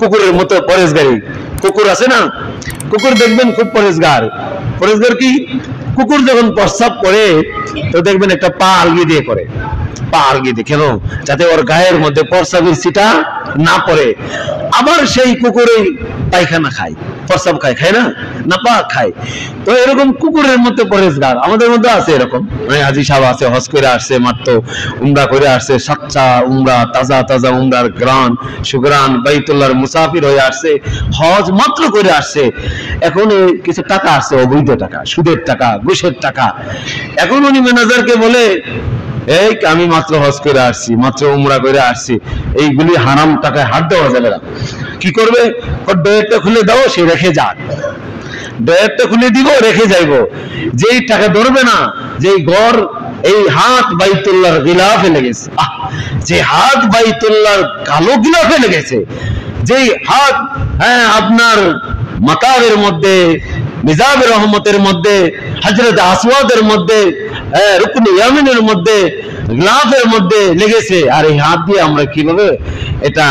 কুকুরের মতো পরেশগারী। কুকুর আছে না, কুকুর দেখবেন খুব পরেশগার। পরেশগার কি, কুকুর যখন প্রস্রাব করে তো দেখবেন একটা পা আলগি দিয়ে করে, পা আলগি দিয়ে, কেন? যাতে ওর গায়ের মধ্যে প্রস্রাবের ছিটা না পড়ে। আবার সেই কুকুরেই পায়খানা খায়, প্রস্রাব খায়, খায় না, না পা খায়। তো এরকম কুকুরের মধ্যে পরেশগার আমাদের মধ্যে আছে। এরকম হাজি সাহেব আছে, হজ করে আসছে, মাত্র উমরা করে আসছে, সাচ্চা উমরা, তাজা তাজা উমরার গ্রান সুগ্রান, বাইতুল্লাহর মুসাফির হয়ে আসছে, হজ মাত্র করে আসছে। এখন কিছু টাকা আসছে, অবৈধ টাকা, সুদের টাকা, ঘুষের টাকা। এখন উনি ম্যানেজারকে বলে, এই আমি মাত্র হজ করে আসছি, মাত্র উমরা করে আসছি, এইগুলি হারাম টাকায় হাত দেওয়া যাবে না। কি করবে? ডয়েরটা খুলে দাও, সে রেখে যাক। ডয়েরটা খুলে দিব, রেখে যাইব। যেই টাকা ধরবে না, যেই ঘর, এই হাত বাইতুল্লাহর গিলাফে লেগেছে, যে হাত বাইতুল্লাহর কালো গিলাফে লেগেছে, যেই হাত আপনার মাকাবের মধ্যে, মিজাবের রহমতের মধ্যে, হযরত আসওয়াদের মধ্যে, রুকনে ইয়ামিনের মধ্যে, গ্লাফের মধ্যে লেগেছে। আর এই হাত দিয়ে আমরা কিভাবে এটা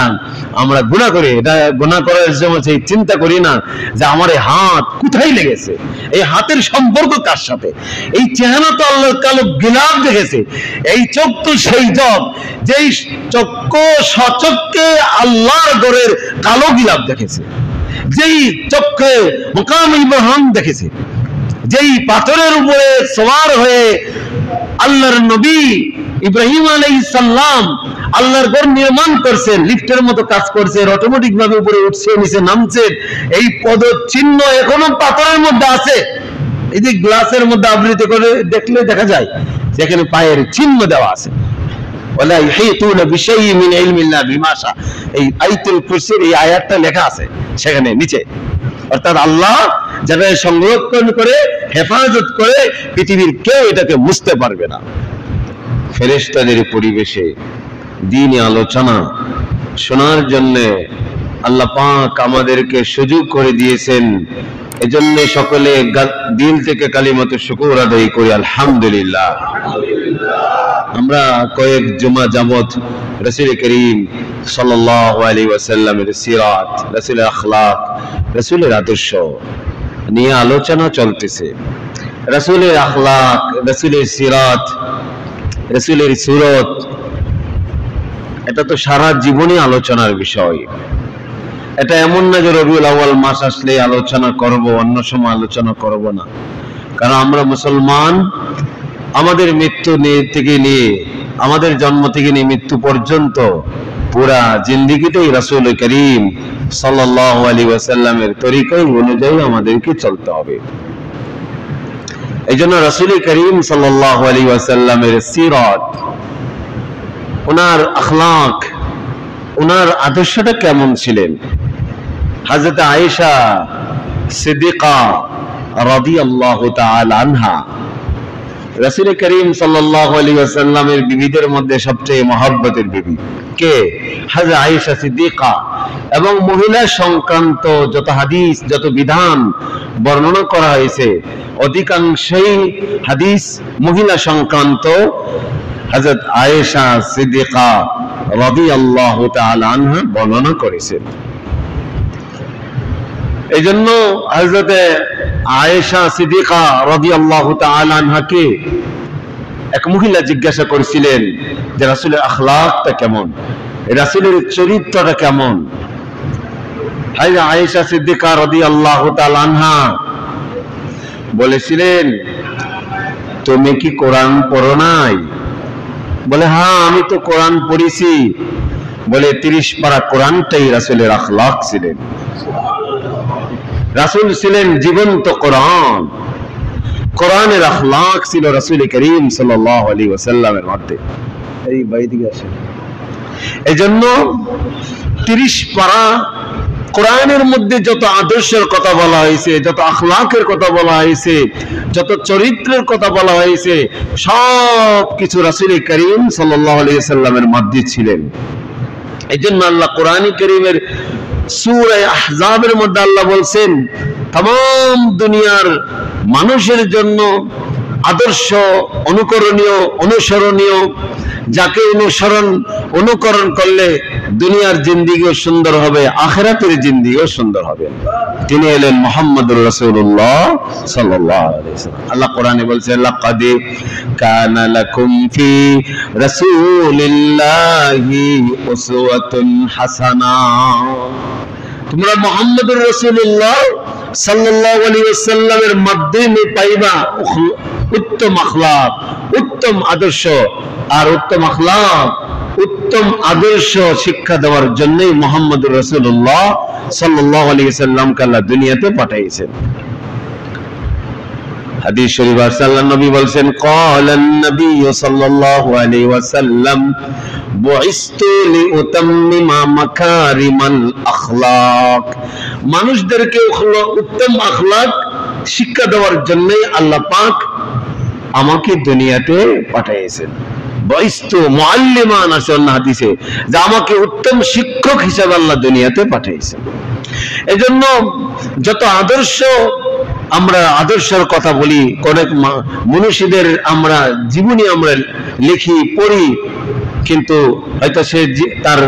আমরা গুনাহ করি? এটা গুনাহ করার সময় সেই চিন্তা করি না যে আমার এই হাত কোথায় লেগেছে, এই হাতের সম্পর্ক কার সাথে। এই চেহারা তো আল্লাহর কালো গিলাফ দেখেছে, এই চোখ তো সেই চোখ যেই চক্ষু সচক্ষে আল্লাহর ঘরের কালো গিলাফ দেখেছে, যেই চক্ষে মুকাম ইব্রাহিম দেখেছে, যেই পাথরের উপরে সওয়ার হয়ে আল্লাহর নবী ইব্রাহিম আলাইহিস সালাম আল্লাহর ঘর নির্মাণ করছেন, লিফটের মতো কাজ করছেন, অটোমেটিক ভাবে উপরে উঠছে, নিচে নামছে, এই পদচিহ্ন এখনো পাথরের মধ্যে আছে। এই যে গ্লাসের মধ্যে আবৃত করে দেখলে দেখা যায় যেখানে পায়ের চিহ্ন দেওয়া আছে। ওয়ালা ইহিতুনা বিশাইইন মিন ইলমিল্লাহ বিমা শা, এই আয়াতুল কুরসির এই আয়াতটা লেখা আছে সেখানে নিচে। অর্থাৎ আল্লাহ যারা সংরক্ষণ করে, হেফাজত করে, পৃথিবীর কেউ এটাকে মুছতে পারবে না। ফেরেশতাদের পরিবেশে দ্বীনি আলোচনা শোনার জন্য আল্লাহ পাক আমাদেরকে সুযোগ করে দিয়েছেন। এজন্য সকলে দিল থেকে কালিমাতুশ শুকর আদায় করি, আলহামদুলিল্লাহ। আমরা কয়েক জুমা যাবত রাসূল করিম সাল্লাল্লাহু আলাইহি ওয়াসাল্লামের সিরাত, রাসূলের আখলাক, রাসূলের আদর্শ নিয়ে আলোচনা চলতেছে। রাসূলের আখলাক, রাসূলের সিরাত, রাসূলের সুরত, এটা তো সারা জীবনই আলোচনার বিষয়। এটা এমন না যে রবিউল আউয়াল মাস আসলে আলোচনা করব, অন্য সময় আলোচনা করব না। কারণ আমরা মুসলমান, আমাদের মৃত্যু থেকে নিয়ে, আমাদের জন্ম থেকে নিয়ে মৃত্যু পর্যন্ত পুরা জিন্দেগিটাই রাসূল করিম সাল্লাল্লাহু আলাইহি ওয়াসাল্লামের তরিকা অনুযায়ী আমাদেরকে চলতে হবে। এইজন্য রাসূল করিম সাল্লাল্লাহু আলাইহি ওয়াসাল্লামের সিরাত, ওনার আখলাক, ওনার আদর্শটা কেমন ছিলেন। হযরত আয়েশা সিদ্দিকা রাদিয়াল্লাহু তাআলা আনহা, রাসূল করিম সাল্লাল্লাহু আলাইহি ওয়াসাল্লামের বিবিদের মধ্যে সবচেয়ে মহব্বতের বিবি কে? হযরত আয়েশা সিদ্দিকা। এবং মহিলা সংক্রান্ত যত হাদিস, যত বিধান বর্ণনা করা হয়েছে, অধিকাংশই হাদিস মহিলা সংক্রান্ত হযরত আয়েশা সিদ্দিকা রাদিয়াল্লাহু তাআলা আনহা বর্ণনা করেছেন। এইজন্য হযরত আয়েশা সিদ্দিকা রাদিয়াল্লাহু তাআলা আনহাকে এক মহিলা জিজ্ঞাসা করেছিলেন যে রাসূলের আখলাকটা কেমন, রাসূলের চরিত্রটা কেমন। হযরত আয়েশা সিদ্দিকা রাদিয়াল্লাহু তাআলা আনহা বলেছিলেন, তুমি কি কোরআন পড়ো নাই? বলে, হ্যাঁ আমি তো কোরআন পড়েছি। বলে, 30 পারা কোরআনটাই রাসূলের আখলাক ছিলেন। রাসূল ছিলেন জীবন্ত কোরআন, কোরআনের আখলাক ছিল রাসূল করিম সাল্লাল্লাহু আলাইহি ওয়াসাল্লামের মধ্যে। এই বাইদিকে আসেন। এজন্য 30 পারা কোরআনের মধ্যে যত আদর্শের কথা বলা হয়েছে, যত আখলাকের কথা বলা হয়েছে, যত চরিত্রের কথা বলা হয়েছে, সব কিছু রাসূল করিম সাল্লাল্লাহু আলাইহি ওয়াসাল্লামের মধ্যে ছিলেন। এইজন্য আল্লাহ কোরআন কারীমের সূরা আহজাবের মধ্যে আল্লাহ বলছেন, तमाम দুনিয়ার মানুষের জন্য আদর্শ অনুকরণীয়, অনুসরণীয়, যাকে অনুকরণ করলে দুনিয়ার জিন্দেগিও সুন্দর হবে, আখিরাতের জিন্দেগিও সুন্দর হবে। তিনি এলেন মুহাম্মদুর রাসূলুল্লাহ সাল্লাল্লাহু আলাইহি ওয়াসাল্লাম। আল্লাহ কোরআনে বলছেন, লাকাদ কানা লাকুম ফি রাসূলিল্লাহি উসওয়াতুন হাসানা। তোমরা মুহাম্মদুর রাসূলুল্লাহ সাল্লাল্লাহু আলাইহি ওয়াসাল্লামের মাধ্যমে পাইবা উত্তম আখলাক, উত্তম আদর্শ। আর উত্তম আখলাক, উত্তম আদর্শ শিক্ষা দেওয়ার জন্যই মুহাম্মদুর রাসূলুল্লাহ সাল্লাল্লাহু আলাইহি ওয়াসাল্লামকে আল্লাহ দুনিয়াতে পাঠিয়েছেন। হাদিস শরীফ আছে, আল্লাহর নবী বলেন, ক্বালান নবী সাল্লাল্লাহু আলাইহি ওয়াসাল্লাম বুইসতু লিউতাম্মিমা মাকারিমাল আখলাক। মানুষদেরকে উত্তম আখলাক শিক্ষা দেওয়ার জন্যই আল্লাহ পাক আমাকে দুনিয়াতে পাঠিয়েছেন। বুইসতু মুআল্লিমান আছে অন্য হাদিসে, যে আমাকে উত্তম শিক্ষক হিসেবে আল্লাহ দুনিয়াতে পাঠিয়েছেন। এজন্য যত আদর্শ, আমরা আদর্শের কথা বলি, অনেক মনীষীদের আমরা জীবনী আমরা লিখি, পড়ি, কিন্তু হয়তো সে তার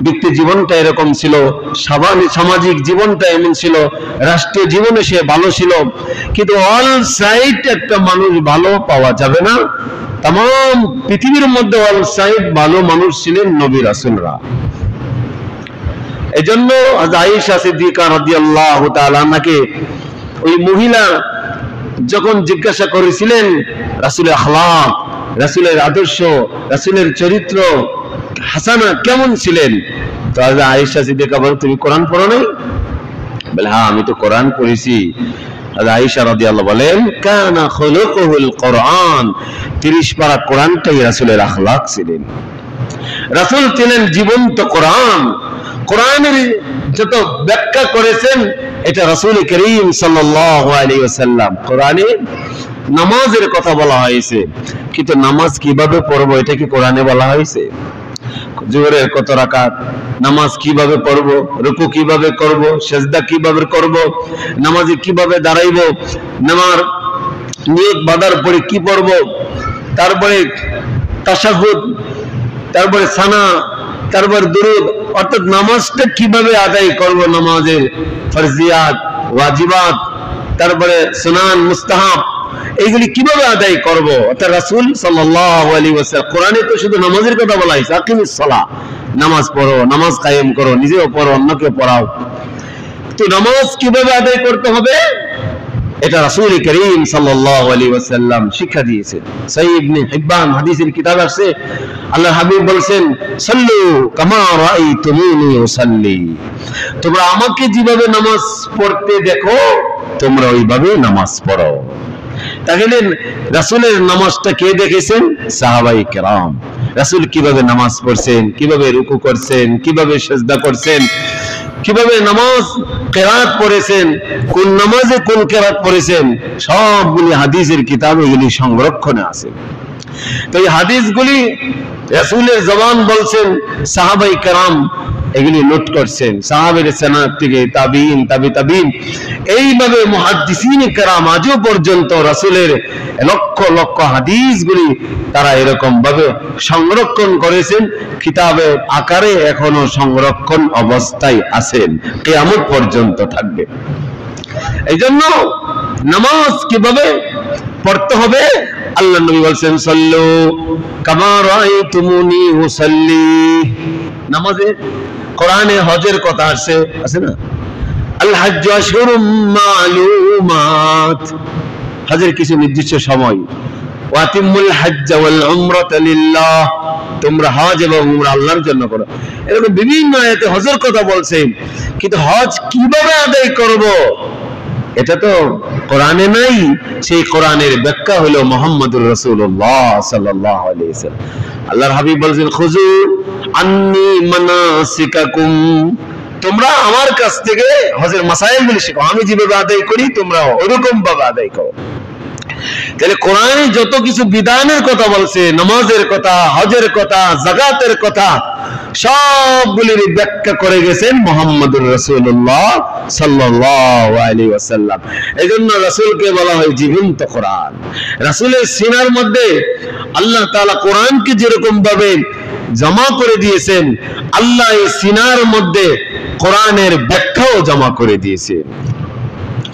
ব্যক্তি জীবনটা এরকম ছিল, সামাজিক জীবনটা এমন ছিল, রাষ্ট্রীয় জীবনে সে ভালো ছিল, কিন্তু অল সাইড একটা মানুষ ভালো পাওয়া যাবে না। তাম পৃথিবীর মধ্যে অল সাইড ভালো মানুষ ছিলেন নবী রাসূলরা। এজন্য আয়েশা সিদ্দিকা রাদিয়াল্লাহু তাআলা আনহাকে ওই মহিলা যখন জিজ্ঞাসা করেছিলেন রাসূলের আখলাক, রাসূলের আদর্শ, রাসূলের চরিত্র হাসানা কেমন ছিলেন, তো আয়েশা সিদ্দিকা বলেন, তুমি কোরআন পড়ো নাই? বলে, হ্যাঁ আমি তো কোরআন পড়েছি। আয়েশা রাদিয়াল্লাহু বলেন, কানা খুলুকুল কোরআন, 30 পারা কোরআনটাই রাসূলের আখলাক ছিলেন। রাসূল ছিলেন জীবন্ত কোরআন। কোরআনের যত ব্যাখ্যা করেছেন এটা রাসূল করিম সাল্লাল্লাহু আলাইহি ওয়াসাল্লাম। কোরআনে নামাজের কথা বলা হয়েছে, কিন্তু নামাজ কিভাবে পড়বো এটা কি কোরআনে বলা হয়েছে? জোহরের কত রাকাত, নামাজ কিভাবে পড়বো, রুকু কিভাবে করব, সিজদা কিভাবে করব, নামাজে কিভাবে দাঁড়াইবো, নামাজ নিয়ত বাঁধার পরে কি পড়ব, তারপরে তাশাহুদ, তারপরে সানা, তারপরে দুরুদ, অর্থাৎ নামাজটা কিভাবে আদায় করব, নামাজের ফরজিয়াত, ওয়াজিবাত, তারপরে সুনান, মুস্তাহাব, এইগুলি কিভাবে আদায় করব। অর্থাৎ রাসূল সাল্লাল্লাহু আলাইহি ওয়াসাল্লাম কোরআনে তো শুধু নামাজের কথা বলা হয়েছে, আকিমিস সালাহ, নামাজ পড়ো, নামাজ কায়েম করো, নিজেও পড়ো, অন্যকে পড়াও। তো নামাজ কিভাবে আদায় করতে হবে এটা রাসূল করিম সাল্লাল্লাহু আলাইহি ওয়াসাল্লাম শিক্ষা দিয়েছেন। সহিহ ইবনে হিব্বান হাদিসের কিতাব আছে, আল্লাহর হাবিব বলেন, সাল্লু কামা রাআইতুমুনি উসাল্লি, তোমরা আমাকে যেভাবে নামাজ পড়তে দেখো তোমরা ওইভাবে নামাজ পড়ো। তাহলে রাসূলের নামাজটা কে দেখেছেন? সাহাবায়ে কেরাম। রাসূল কিভাবে নামাজ পড়ছেন, কিভাবে রুকু করছেন, কিভাবে সিজদা করছেন, কিভাবে নামাজ কিরাত পড়েছেন, কোন নামাজে কোন কিরাত পড়েছেন, সবগুলি হাদিসের কিতাবে এগুলি সংরক্ষণে আছে। তো এই হাদিসগুলি রাসূলের জবান বলছেন, সাহাবায়ে কেরাম এগুলি নোট করছেন, সাহাবের সেনাত থেকে তাবিঈন, তাবিঈন, এইভাবে মুহাদ্দিসিনে কেরাম আজও পর্যন্ত রাসূলের লক্ষ লক্ষ হাদিসগুলি তারা এরকম ভাবে সংরক্ষণ করেছেন, কিতাবের আকারে এখনো সংরক্ষণ অবস্থায় আছেন, কিয়ামত পর্যন্ত থাকবে। এই জন্য নামাজ কিভাবে পড়তে হবে, আল্লাহ নবী বলেন, সাল্লু কামা রাআইতুমুনি উসাল্লি। নামাজে কোরআনে হজের কথা আছে, আছে না? আল হাজ্জু আশহুরুম মা'লুমাত, হজের কিছু নির্দিষ্ট সময়। ওয়াতিমুল হাজ্জ ওয়াল উমরাতা লিল্লাহ, তোমরা হজ এবং উমরা আল্লাহর জন্য করো। এরকম বিভিন্ন আয়াতে হজের কথা বলছেন, কিন্তু হজ কিভাবে আদায় করব এটা তো কোরআনে নাই। সেই কোরআনের ব্যাখ্যা হলো মুহাম্মদুর রাসূলুল্লাহ সাল্লাল্লাহু আলাইহি ওয়াসাল্লাম। আল্লাহর হাবিব বলেন, খুযু আন্নী মানাসিকাকুম, তোমরা আমার কাছ থেকে হজের মাসাইলগুলি শিখো, আমি যেভাবে আদায় করি তোমরা ওরকম ভাবে আদায় করো। তাহলে কোরআনে যত কিছু বিধানের কথা বলছে, নামাজের কথা, হজের কথা, যাকাতের কথা, সবগুলির ব্যাখ্যা করে গেছেন মুহাম্মদুর রাসূলুল্লাহ সাল্লাল্লাহু আলাইহি ওয়াসাল্লাম। এজন্য রাসূলকে বলা হয় জীবন্ত কোরআন। রাসূলের সিনার মধ্যে আল্লাহ তাআলা কোরআনকে যেরকম ভাবে জমা করে দিয়েছেন, আল্লাহ এই সিনার মধ্যে কোরআনের ব্যাখ্যাও জমা করে দিয়েছেন।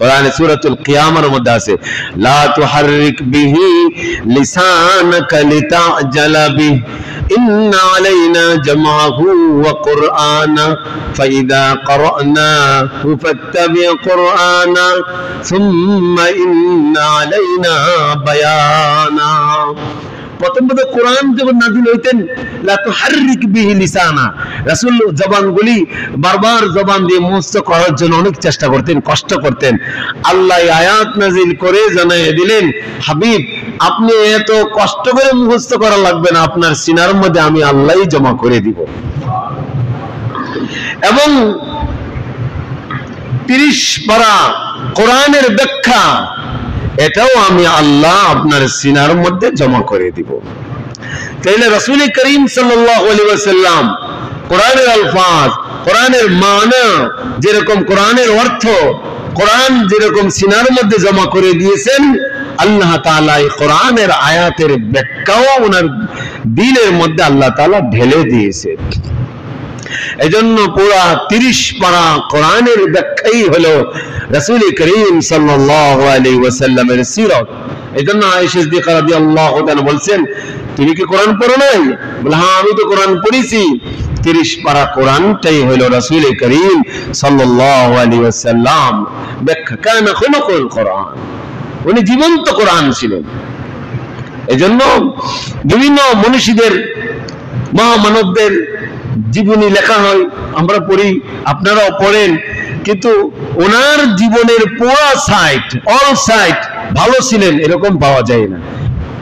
কোরআনে সূরাতুল কিয়ামার মধ্যে আছে, লা তুহাররিক বিহি লিসানাকা লিতাজালা বিহি ইন্না আলাইনা জামআহু ওয়া কুরআনা ফাইদা ক্বরানাহু ফাত্তাবি কুরআনা সুম্মা ইন্না আলাইনা বায়ানা। প্রথম কোরআন যখন নাযিল হইতেন, লা তুহাররিক বিহি লিসানা, রাসূল জবানগুলি বারবার জবান দিয়ে মুখস্থ করার জন্য অনেক চেষ্টা করতেন, কষ্ট করতেন। আল্লাহ আয়াত নাযিল করে জানিয়ে দিলেন, হাবিব আপনি এত কষ্ট করে মুখস্থ করা লাগবে না, আপনার সিনার মধ্যে আমি আল্লাহই জমা করে দিব। এবং 30 পারা কোরআনের ব্যাখ্যা, এটাও আমি আল্লাহ আপনার সিনার মধ্যে জমা করে দিব। তাইলে রাসূল করিম সাল্লাল্লাহু আলাইহি ওয়াসাল্লাম কোরআনের আলফাজ, কোরআনের মানা, যেরকম কোরআনের অর্থ, কোরআন যেরকম সিনার মধ্যে জমা করে দিয়েছেন, আল্লাহ তাআলা এই কোরআনের আয়াতের ব্যাখ্যাও ওনার দিলের মধ্যে আল্লাহ তাআলা ঢেলে দিয়েছেন। এজন্য পুরা 30 পারা কোরআনের ব্যাখ্যাই হলো রাসূল করিম সাল্লাল্লাহু আলাইহি ওয়াসাল্লামের সিরাত। এজন্য আয়েশা সিদ্দিকা রাদিয়াল্লাহু তাআলা বলছেন, তুমি কি কোরআন পড়ো নাই? বলে হ্যাঁ, আমি তো কোরআন পড়েছি। 30 পারা কোরআনটাই হলো রাসূল করিম সাল্লাল্লাহু আলাইহি ওয়াসাল্লাম ব্যাখ্যা। কানা খুলুকুল কোরআন, উনি জীবন্ত কোরআন ছিলেন। এজন্য বিভিন্ন মনীষীদের, মহামানবদের জীবনী লেখা হয়, আমরা পড়ি, আপনারাও পড়েন, কিন্তু ওনার জীবনের পুরো সাইড, অল সাইড ভালো ছিলেন এরকম পাওয়া যায় না।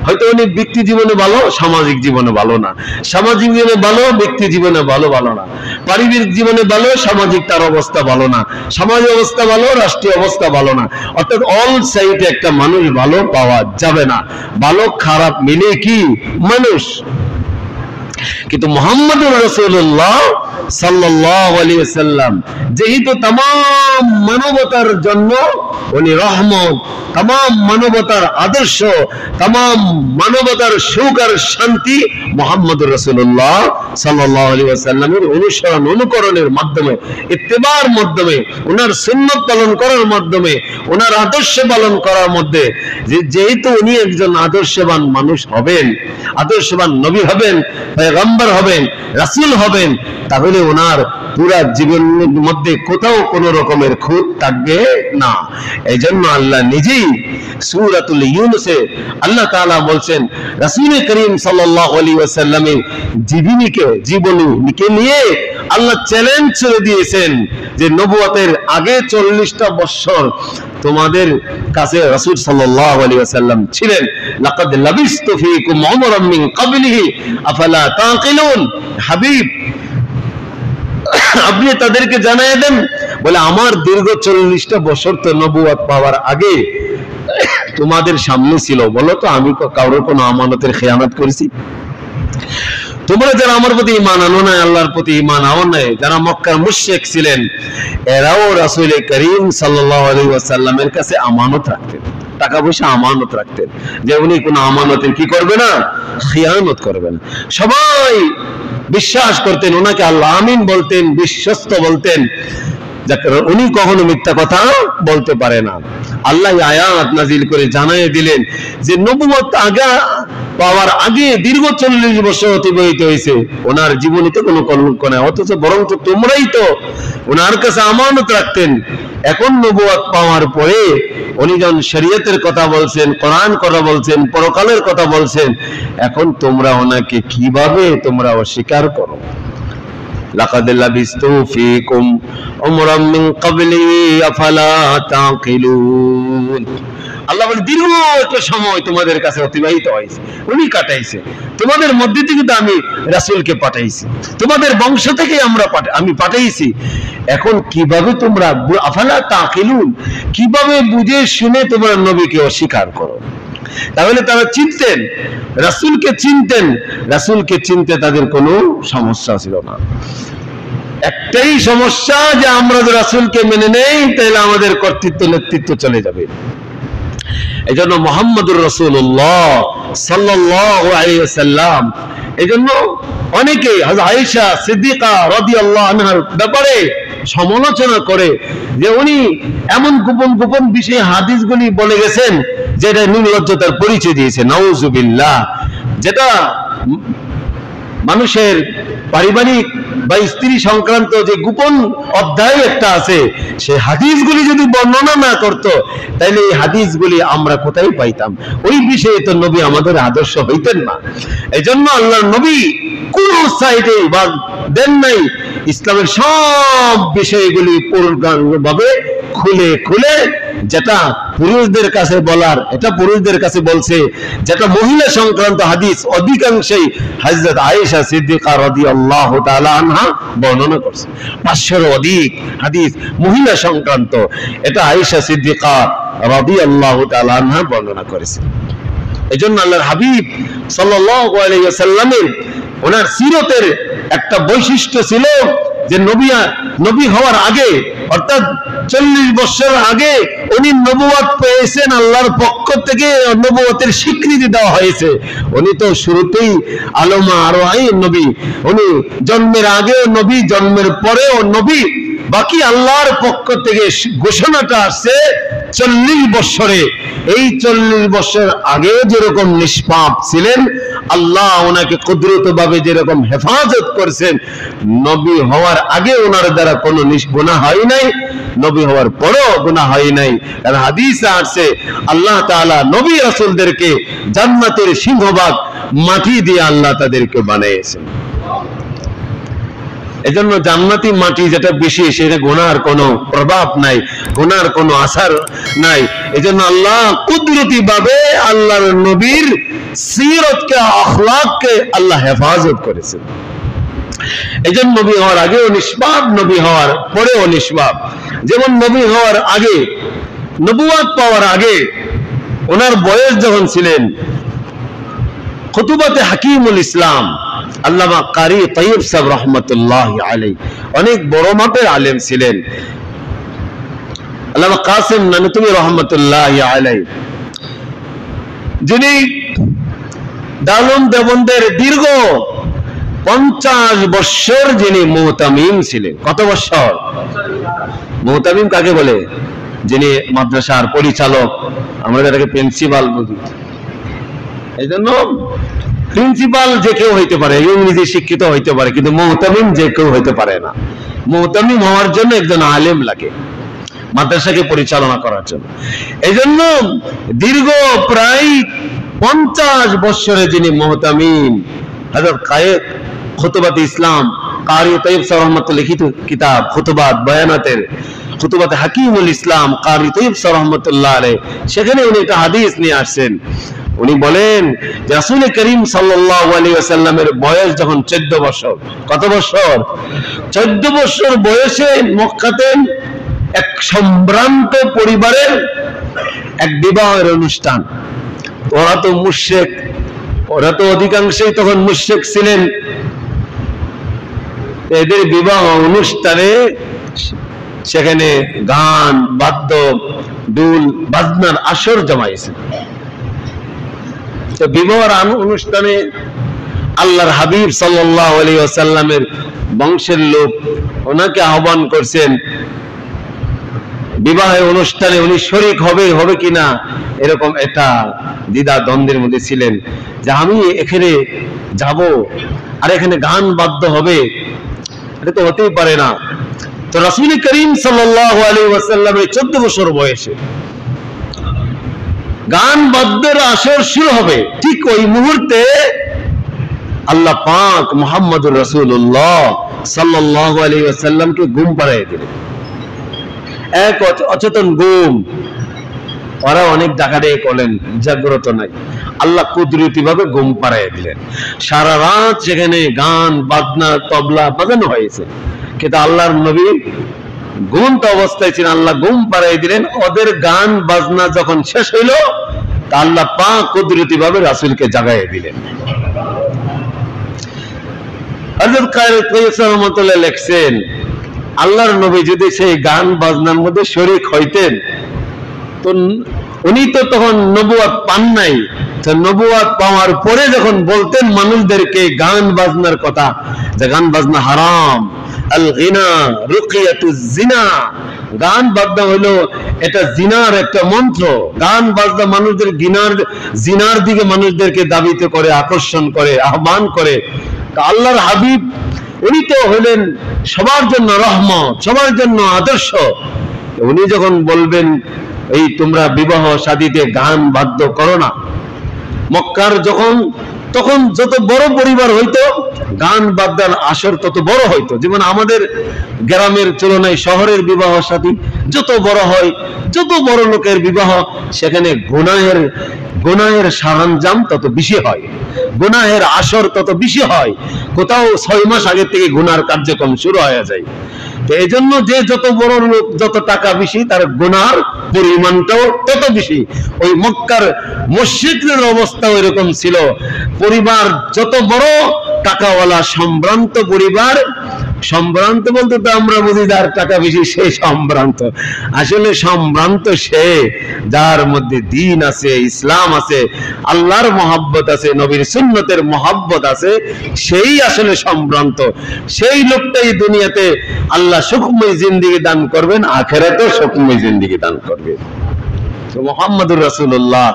হয়তো উনি ব্যক্তি জীবনে ভালো, সামাজিক জীবনে ভালো না, সামাজিক জীবনে ভালো, ব্যক্তি জীবনে ভালো না, পারিবারিক জীবনে ভালো, সামাজিক তার অবস্থা ভালো না, সমাজ অবস্থা ভালো, রাষ্ট্রীয় অবস্থা ভালো না। অর্থাৎ অল সাইডে একটা মানুষ ভালো পাওয়া যাবে না। ভালো খারাপ মিলে কি মানুষ। কিন্তু মুহাম্মদুর রাসূলুল্লাহ সাল্লাল্লাহু আলাইহি ওয়াসাল্লাম যেহেতু तमाम মানবতার জন্য উনি রহমত, तमाम মানবতার আদর্শ, तमाम মানবতার সুখ আর শান্তি মুহাম্মদুর রাসূলুল্লাহ সাল্লাল্লাহু আলাইহি ওয়াসাল্লামের অনুসরণ অনুকরণের মাধ্যমে, ইত্তেবার মাধ্যমে, ওনার সুন্নাত পালন করার মাধ্যমে, ওনার আদর্শ পালন করার মধ্যে, যেহেতু উনি একজন আদর্শবান মানুষ হবেন, আদর্শবান নবী হবেন, পয়গম্বর হবেন, রাসূল হবেন, তাহলে ওনার পুরা জীবনের মধ্যে কোথাও কোনো রকমের খুঁত থাকবে না। এইজন্য আল্লাহ নিজেই সূরাতুল ইউনূসে আল্লাহ তাআলা বলছেন, রাসূল করিম সাল্লাল্লাহু আলাইহি ওয়াসাল্লামের জীবনীকে নিয়ে আল্লাহ চ্যালেঞ্জ ছুড়ে দিয়েছেন যে নবুয়তের আগে 40টা বছর তোমাদের কাছে রাসূল সাল্লাল্লাহু আলাইহি ওয়াসাল্লাম ছিলেন। লাকাদ লাবিস্তু ফীকুম উমরাম মিন ক্বাবলিহি আফালা তাকিলুন। হাবিব আপনি তাদেরকে জানায় দেন, বলে আমার দীর্ঘ 40টা বছর তো নবুয়ত পাওয়ার আগে তোমাদের সামনে ছিল। বলো তো আমি কারোর কোনো আমানতের খেয়ানত করেছি? তোমরা যারা আমার প্রতি ঈমান আনো নাই, আল্লাহর প্রতি ঈমান আনো নাই, যারা মক্কার মুশরিক ছিলেন, এরাও রাসূল করিম সাল্লাল্লাহু আলাইহি ওয়াসাল্লামের কাছে আমানত রাখতেন, টাকা পয়সা আমানত রাখতেন, যে উনি কোনো আমানতের কি করবে না, খেয়ানত করবেন। সবাই বিশ্বাস করতেন, ওনাকে আল্লাহ আমিন বলতেন, বিশ্বস্ত বলতেন, উনি কখনো মিথ্যা কথা বলতে পারে না। আল্লাহ আয়াত নাজিল করে জানিয়ে দিলেন যে নবুয়ত আগে পাওয়ার আগে দীর্ঘ 40 বছর অতিবাহিত হয়েছে, ওনার জীবনীতে কোনো কলঙ্ক নাই, অথচ বরং তোমরাই তো ওনার কাছে আমানত রাখতেন। এখন নবুয়ত পাওয়ার পরে উনি যখন শরীয়তের কথা বলছেন, কোরআন কথা বলছেন, পরকালের কথা বলছেন, এখন তোমরা ওনাকে কিভাবে তোমরা অস্বীকার করো? লাকাদ লাবিস্তু ফীকুম উমরাম মিন ক্বাবলিহি আফালা তাকিলুন। আল্লাহ বলে দীর্ঘ একটা সময় তোমাদের কাছে অতিবাহিত হয়েছে, উনি কাটাইছে, তোমাদের মধ্যে থেকে তো আমি রাসূলকে পাঠাইছি, তোমাদের বংশ থেকে আমি পাঠাইছি। এখন কিভাবে তোমরা আফালা তাকিলুন, কিভাবে বুঝে শুনে তোমরা নবীকে অস্বীকার করো? তাহলে তারা চিনতেন, রাসূলকে চিনতেন, রাসূলকে চিনতে তাদের কোনো সমস্যা ছিল না। একটাই সমস্যা যে আমরা যদি রাসূলকে মেনে নেই তাহলে আমাদের কর্তৃত্ব নেতৃত্ব চলে যাবে। এজন্য মুহাম্মদুর রাসূলুল্লাহ সাল্লাল্লাহু আলাইহি ওয়াসাল্লাম, এজন্য অনেকে হযরত আয়েশা সিদ্দিকা রাদিয়াল্লাহু আনহার ব্যাপারে সমালোচনা করে যে উনি এমন গোপন গোপন বিষয়ে হাদিসগুলি বলে গেছেন যেটা নির্লজ্জতার পরিচয় দিয়েছে, নাউযুবিল্লাহ। যেটা মানুষের পারিবারিক বা স্ত্রী সংক্রান্ত যে গোপন অধ্যায় একটা আছে, সেই হাদিসগুলি যদি বর্ণনা না করত তাহলে এই হাদিসগুলি আমরা কোথায় পাইতাম? ওই বিষয়ে তো নবী আমাদের আদর্শ হইতেন না। এজন্য আল্লাহর নবী কোন সাইডে বা দেন নাই, ইসলামের সব বিষয়গুলি পূর্ণভাবে খুলে খুলে, যেটা পুরুষদের কাছে বলার এটা পুরুষদের কাছে বলছে, যেটা মহিলা সংক্রান্ত হাদিস অধিকাংশই হযরত আয়েশা সিদ্দিকা রাদিয়াল্লাহু তাআলা আনহা বর্ণনা করছে। 500-এর অধিক হাদিস মহিলা সংক্রান্ত, এটা আয়েশা সিদ্দিকা রাদিয়াল্লাহু তাআলা আনহা বর্ণনা করেছেন। এজন্য আল্লাহর হাবিব সাল্লাল্লাহু আলাইহি ওয়াসাল্লামের ওনার সিরতের একটা বৈশিষ্ট্য ছিল যে নবী হওয়ার আগে, অর্থাৎ 40 বছর আগে উনি নবুয়ত পেয়েছেন, আল্লাহর পক্ষ থেকে নবুয়তের স্বীকৃতি দেওয়া হয়েছে। উনি তো শুরুতেই আলমা আরওয়াইন নবী, উনি জন্মের আগেও নবী, জন্মের পরেও নবী। বাকি আল্লাহর পক্ষ থেকে ঘোষণাটা আসছে 40 বছরে। এই 40 বছর আগে যেরকম নিষ্পাপ ছিলেন, আল্লাহ ওনাকে কুদরতভাবে যেরকম হেফাজত করেছেন, নবী হওয়ার আগে ওনার দ্বারা কোনো গুনাহ হয় নাই, নবী হওয়ার পরেও গুনাহ হয় নাই। কারণ হাদিসে আসছে আল্লাহ তাআলা নবী রাসূলদেরকে জান্নাতের সিংহভাগ মাটি দিয়ে আল্লাহ তাদেরকে বানিয়েছেন। এজন্য জান্নাতি মাটি যেটা বেশি, সেটা গুনাহর কোনো প্রভাব নাই, গুনাহর কোনো আসার নাই। এজন্য আল্লাহ কুদরতি ভাবে আল্লাহর নবীর সিরতকে, আখলাককে আল্লাহ হেফাজত করেছেন। এজন্য নবী হওয়ার আগেও নিষ্পাপ, নবী হওয়ার পরেও নিষ্পাপ। যেমন নবী হওয়ার আগে, নবুয়ত পাওয়ার আগে ওনার বয়স যখন ছিলেন, খুতুবাতে হাকিমুল ইসলাম আল্লামা কারি তাইয়্যিব সাহেব রাহমাতুল্লাহি আলাইহি অনেক বড় মাপের আলেম ছিলেন। আল্লামা কাসেম নানুতুবি রাহমাতুল্লাহি আলাইহি, যিনি দারুল দেওবন্দের দীর্ঘ 50 বছর যিনি মুহতামিম ছিলেন। কত বছর? মুহতামিম কাকে বলে? যিনি মাদ্রাসার পরিচালক, আমরা এটাকে প্রিন্সিপাল বলি। এই জন্য প্রিন্সিপাল যে কেউ হইতে পারে, ইংরেজি শিক্ষিত হইতে পারে, কিন্তু মুহতামিম যে কেউ হইতে পারে না। মুহতামিম হওয়ার জন্য একজন আলেম লাগে মাদ্রাসাকে পরিচালনা করার জন্য। এই জন্য দীর্ঘ প্রায় 50 বছরে যিনি মুহতামিম, হযরত কায়েদ খুতুবাতে ইসলাম কারি তাইয়্যিব সাহেব রহমাতুল্লাহ লিখিত কিতাব খুতুবাত বায়ানাতের, খুতুবাতে হাকিমুল ইসলাম কারি তাইয়্যিব সাহেব রহমাতুল্লাহ আলাইহি, সেখানে উনি একটা হাদিস নিয়ে আসছেন। উনি বলেন যে রাসূল করিম সাল্লাল্লাহু আলাইহি ওয়াসাল্লামের বয়স যখন 14 বছর। কত বছর? 14 বছর বয়সে মক্কাতে এক সম্ভ্রান্ত পরিবারের এক বিবাহের অনুষ্ঠান। ওরা তো মুশরিক, ওরা তো অধিকাংশই তখন মুশরিক ছিলেন। এদের বিবাহ অনুষ্ঠানে সেখানে গান বাদ্য দুল বাজনার আসর জমাইছে। তো বিবাহের অনুষ্ঠানে আল্লাহর হাবিব সাল্লাল্লাহু আলাইহি ওয়াসাল্লামের বংশের লোক ওনাকে আহ্বান করছেন। বিবাহের অনুষ্ঠানে উনি শরীক হবে কিনা এরকম একটা দ্বিধা দ্বন্দ্বের মধ্যে ছিলেন, যে আমি এখানে যাব আর এখানে গান বাদ্য হবে, এটা তো হতেই পারে না। তো রাসূল করিম সাল্লাল্লাহু আলাইহি ওয়াসাল্লামের 14 বছর বয়সে গান বাদ্যের আসর শুরু হবে। ঠিক ওই মুহূর্তে আল্লাহ পাক মুহাম্মদুর রাসূলুল্লাহ সাল্লাল্লাহু আলাইহি ওয়াসাল্লামকে ঘুম পাড়িয়ে দিলেন। এক অচেতন ঘুম। ওরা অনেক ডাকাডাকি করলেন, জাগ্রত নাই। আল্লাহ কুদরতি ভাবে ঘুম পাড়িয়ে দিলেন। সারা রাত সেখানে গান বাজনা তবলা বাজানো হয়েছে, কিন্তু আল্লাহর নবী ঘুমন্ত অবস্থায় ছিলেন। আল্লাহ ঘুম পাড়িয়ে দিলেন। ওদের গান বাজনা যখন শেষ হইল, তা আল্লাহ পাক কুদরতি ভাবে রাসূলকে জাগায়ে দিলেন। হযরত কায়সার রহমাতুল্লাহ লিখছেন, আল্লাহর নবী যদি সেই গান বাজনার মধ্যে শরীক হইতেন তো উনি তো তখন নবুয়ত পান নাই, তো নবুয়ত পাওয়ার পরে যখন বলতেন মানুষদেরকে গান বাজনার কথা, যে গান বাজনা হারাম, আল গিনা রুকিয়াতুজ জিনা, গান বাজনা হলো এটা জিনার একটা মন্ত্র, গান বাজনা মানুষদের জিনার দিকে মানুষদেরকে দাবিত করে, আকর্ষণ করে, আহ্বান করে। আল্লাহর হাবিব উনি তো হলেন সবার জন্য রহমত, সবার জন্য আদর্শ। উনি যখন বলবেন এই তোমরা বিবাহ শাদীতে গান বাদ্য করো না, মক্কার তখন যত বড় পরিবার হইতো গান বাদ্যার আসর তত বড় হইতো। যেমন আমাদের গ্রামের তুলনায় শহরের বিবাহ শাদী যত বড় হয়, যত বড় লোকের বিবাহ, সেখানে গুনাহের সরঞ্জাম তত বেশি হয়, গুনাহের আসর তত বেশি হয়। কোথাও 6 মাস আগে থেকে গুনার কার্যক্রম শুরু হয়ে যায়। তো এই জন্য যে যত বড় লোক, যত টাকা বেশি, তার গুনার পরিমাণটাও তত বেশি। ওই মক্কার মুশরিকদের অবস্থা এরকম ছিল, পরিবার যত বড় টাকাওয়ালা সম্ভ্রান্ত পরিবার, সম্ভ্রান্ত বলতে তো আমরা বুঝি যার টাকা বেশি সে সম্ভ্রান্ত, আসলে সম্ভ্রান্ত সে যার মধ্যে দ্বীন আছে, ইসলাম আছে, আল্লাহর মহব্বত আছে, নবীর সুন্নতের মহব্বত আছে, সেই আসলে সম্ভ্রান্ত। সেই লোকটাই দুনিয়াতে আল্লাহ সুখময় জিন্দেগি দান করবেন, আখিরাতেও সুখময় জিন্দেগি দান করবেন। তো মুহাম্মদুর রাসূলুল্লাহ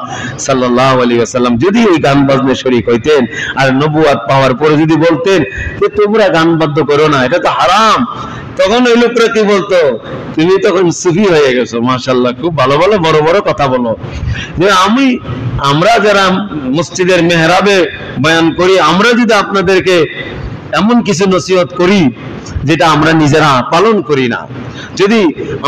সাল্লাল্লাহু আলাইহি ওয়াসাল্লাম যদি ওই গান বাজনায় শরীক হইতেন আর নবুয়ত পাওয়ার পরে যদি বলতেন যে তোমরা গান বাদ্য করো না, এটা তো হারাম, তখন ওই লোকরা কি বলতো, তুমি তখন সুফি হয়ে গেছো, মাশাআল্লাহ খুব ভালো ভালো বড় বড় কথা বলো। যে আমরা যারা মসজিদের মেহরাবে বয়ান করি, আমরা যদি আপনাদেরকে এমন কিছু নসিহত করি যেটা আমরা নিজেরা পালন করি না, যদি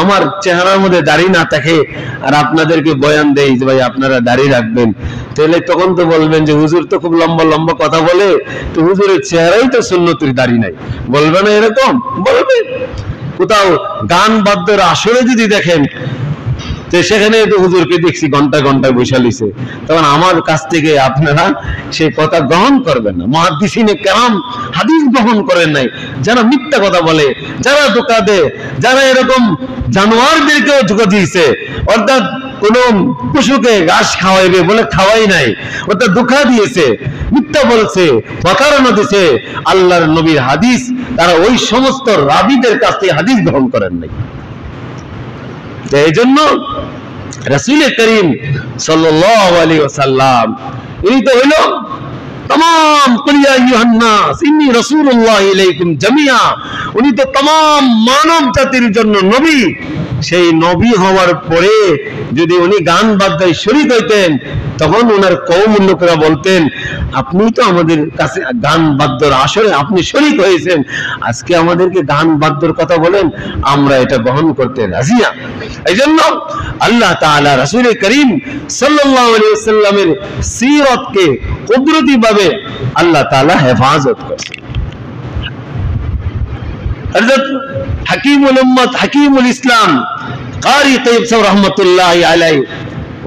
আমার চেহারার মধ্যে দাড়ি না থাকে আর আপনাদেরকে বয়ান দেই যে ভাই আপনারা দাড়ি রাখবেন, তাহলে তখন তো বলবেন যে হুজুর তো খুব লম্বা লম্বা কথা বলে, তো হুজুরের চেহারাই তো সুন্নতের দাড়ি নাই, বলবে না এরকম? বলবে। কোথাও গান বাদ্যের আসরে যদি দেখেন, তো সেখানে তো হুজুরকে দেখছি ঘন্টা ঘন্টায় বসে লিছে, তখন আমার কাছ থেকে আপনারা সেই কথা গ্রহণ করবেন না। মুহাদ্দিসিনে কেরাম হাদিস গ্রহণ করেন নাই, যারা মিথ্যা কথা বলে, যারা ধোঁকা দেয়, যারা এরকম জানোয়ারদেরকেও ধোঁকা দিয়েছে, অর্থাৎ কোন পশুকে ঘাস খাওয়াইবে বলে খাওয়াই নাই, অর্থাৎ ধোঁকা দিয়েছে, মিথ্যা বলছে, প্রতারণা দিয়েছে আল্লাহর নবীর হাদিস, তারা ওই সমস্ত রাবীদের কাছ থেকে হাদিস গ্রহণ করেন নাই। এই জন্য রাসূল করিম সাল্লাল্লাহু আলাইহি ওয়াসাল্লাম ইনি তো হলো तमाम कुल या अय्युहान नास इन्नी রাসূলুল্লাহ ইলাইকুম জামিয়া, উনি তো तमाम মানব জাতির জন্য নবী। সেই নবী হওয়ার পরে যদি উনি গান বাদ্যায় শরীক হইতেন, তখন ওনার কওমের লোকেরা বলতেন আপনি তো আমাদের কাছে গান বাদ্যর আসরে আপনি শরীক হয়েছেন, আজকে আমাদেরকে গান বাদ্যর কথা বলেন, আমরা এটা গ্রহণ করতে রাজি না। এই জন্য আল্লাহ তাআলা রাসূল করিম সাল্লাল্লাহু আলাইহি ওয়াসাল্লামের সিরাতকে কুদরতি ভাবে আল্লাহ তাআলা হেফাজত করেছেন। হযরত হাকিমুল উম্মত হাকিমুল ইসলাম কারি তাইব সাহেব রাহমাতুল্লাহি আলাইহি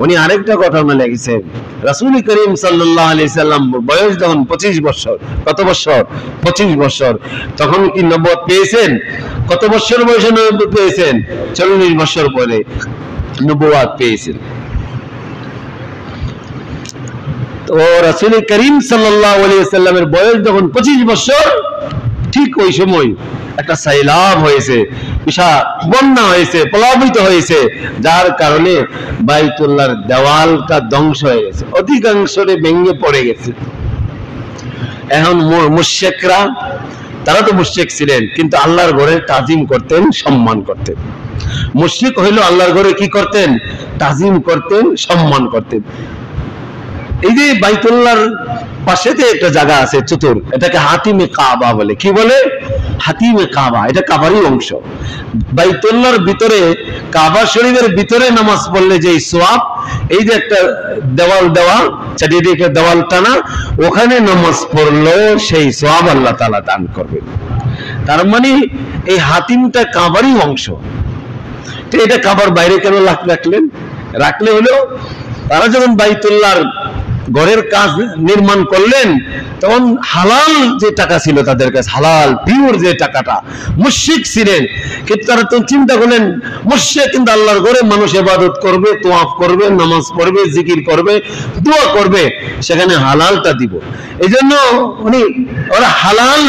উনি আরেকটা ঘটনা লিখেছেন। রাসূল করিম সাল্লাল্লাহু আলাইহি সাল্লাম বয়স যখন 25 বছর, কত বছর? 25 বছর, তখন কি নবুয়ত পেয়েছেন? কত বছর বয়সে নবুয়ত পেয়েছেন? 40 বছর পরে নবুয়ত পেয়েছেন। তো রাসূল করিম সাল্লাল্লাহু আলাইহি সাল্লামের বয়স যখন 25 বছর, ঠিক ওই সময় একটা সাইলাব হয়েছে, বিশাল বন্যা হয়েছে, প্লাবিত হয়েছে, যার কারণে বাইতুল্লাহর দেওয়ালটা ধ্বংস হয়ে গেছে, অধিকাংশে ভেঙে পড়ে গেছে। এখন মুশরিকরা, তারা তো মুশরিক ছিলেন কিন্তু আল্লাহর ঘরে তাজিম করতেন, সম্মান করতেন। মুশরিক হইলো আল্লাহর ঘরে কি করতেন? তাজিম করতেন, সম্মান করতেন। এই যে বাইতুল্লাহর পাশেতে একটা জায়গা আছে চতুর, এটাকে হাতিমে কাবা বলে। কি বলে? হাতিমে কাবা। এটা কাবারই অংশ। বাইতুল্লাহর ভিতরে, কাবা শরীফের ভিতরে নামাজ পড়লে যে সওয়াব, এই যে একটা দেওয়াল দেওয়া, চারিদিকে দেওয়াল টানা, ওখানে নামাজ পড়লেও সেই সওয়াব আল্লাহ তাআলা দান করবেন। তার মানে এই হাতিমটা কাবারই অংশ। তো এটা কাবার বাইরে কেন রাখলেন? রাখলে হলো তারা যখন বাইতুল্লাহর ঘরের কাজ নির্মাণ করলেন তখন হালাল যে টাকা ছিল তাদের কাছে, হালাল পিওর যে টাকাটা, মুশরিক ছিলেন কিন্তু তারা তো চিন্তা করলেন মুশরিক কিন্তু আল্লাহর ঘরে মানুষ ইবাদত করবে, তোয়াফ করবে, নামাজ পড়বে, জিকির করবে, দোয়া করবে, সেখানে হালালটা দিব। এই জন্য ওরা হালাল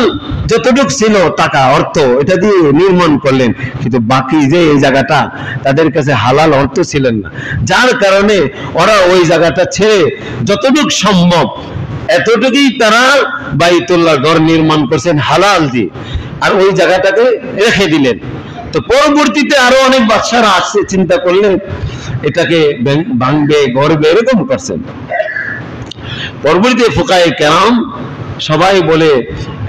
যতটুকু ছিল টাকা অর্থ এটা দিয়ে নির্মাণ করলেন, কিন্তু বাকি যে এই জায়গাটা তাদের কাছে হালাল অর্থ ছিলেন না, যার কারণে ওরা ওই জায়গাটা ছেড়ে যতটুকু সম্ভব এতটুকুই তারা বাইতুল্লাহ ঘর নির্মাণ করছেন হালাল দিয়ে, আর ওই জায়গাটাকে রেখে দিলেন। তো পরবর্তীতে আরো অনেক বাদশারা আসছে, চিন্তা করলেন এটাকে ভাঙবে, গড়বে, এরকম করছেন। পরবর্তীতে ফুকায়ে কেরাম সবাই বলে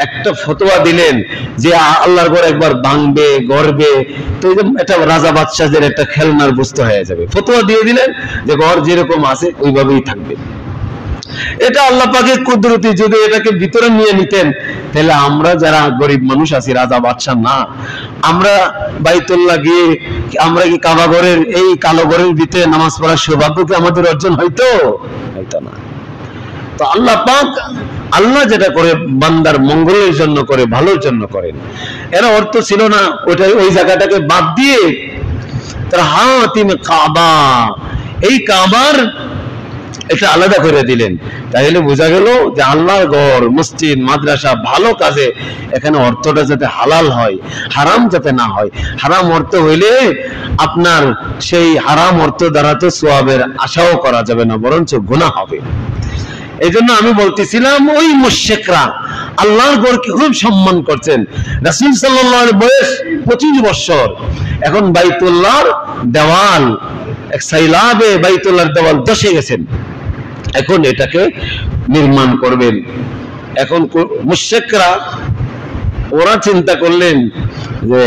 একটা ফতোয়া দিলেন যে আল্লাহর ঘর একবার ভাঙবে, গড়বে, তো এটা রাজা বাদশাহের একটা খেলনার বস্তু হয়ে যাবে। ফতোয়া দিয়ে দিলেন যে ঘর যেরকম আছে ওইভাবেই থাকবে। এটা আল্লাহ পাকের কুদরতি, যদি এটাকে ভিতরে নিয়ে নিতেন তাহলে আমরা যারা গরিব মানুষ আছি, রাজা বাদশা না, আমরা বাইতুল্লাহ গিয়ে আমরা কি কাবা ঘরের এই কালো ঘরের ভিতরে নামাজ পড়ার সৌভাগ্য কি আমাদের অর্জন হইতো? হইতো না। তো আল্লাহ পাক আল্লাহ যেটা করে বান্দার মঙ্গলের জন্য করে, ভালোর জন্য করেন। এর অর্থ ছিল না ওটা ওই জায়গাটাকে বাদ দিয়ে তারা হাতিমে কাবা, এই কাবার এটা আলাদা করে দিলেন। তাইলে বোঝা গেল যে আল্লাহর ঘর, মসজিদ, মাদ্রাসা, ভালো কাজে এখানে অর্থটা যাতে হালাল হয়, হারাম যাতে না হয়। হারাম অর্থ হইলে আপনার সেই হারাম অর্থ দ্বারা তো সওয়াবের আশাও করা যাবে না, বরঞ্চ গুনাহ হবে। এই জন্য আমি বলতেছিলাম ওই মুশরিকরা আল্লাহর ঘরকে খুব সম্মান করছেন। রাসূল সাল্লাল্লাহু আলাইহি বয়স 25 বছর, এখন বাইতুল্লাহর দেওয়াল এক সাইলাবে বাইতুল্লাহর দেওয়াল ধসে গেছেন, এখন এটাকে নির্মাণ করবেন। এখন মুশরিকরা ওরা চিন্তা করলেন যে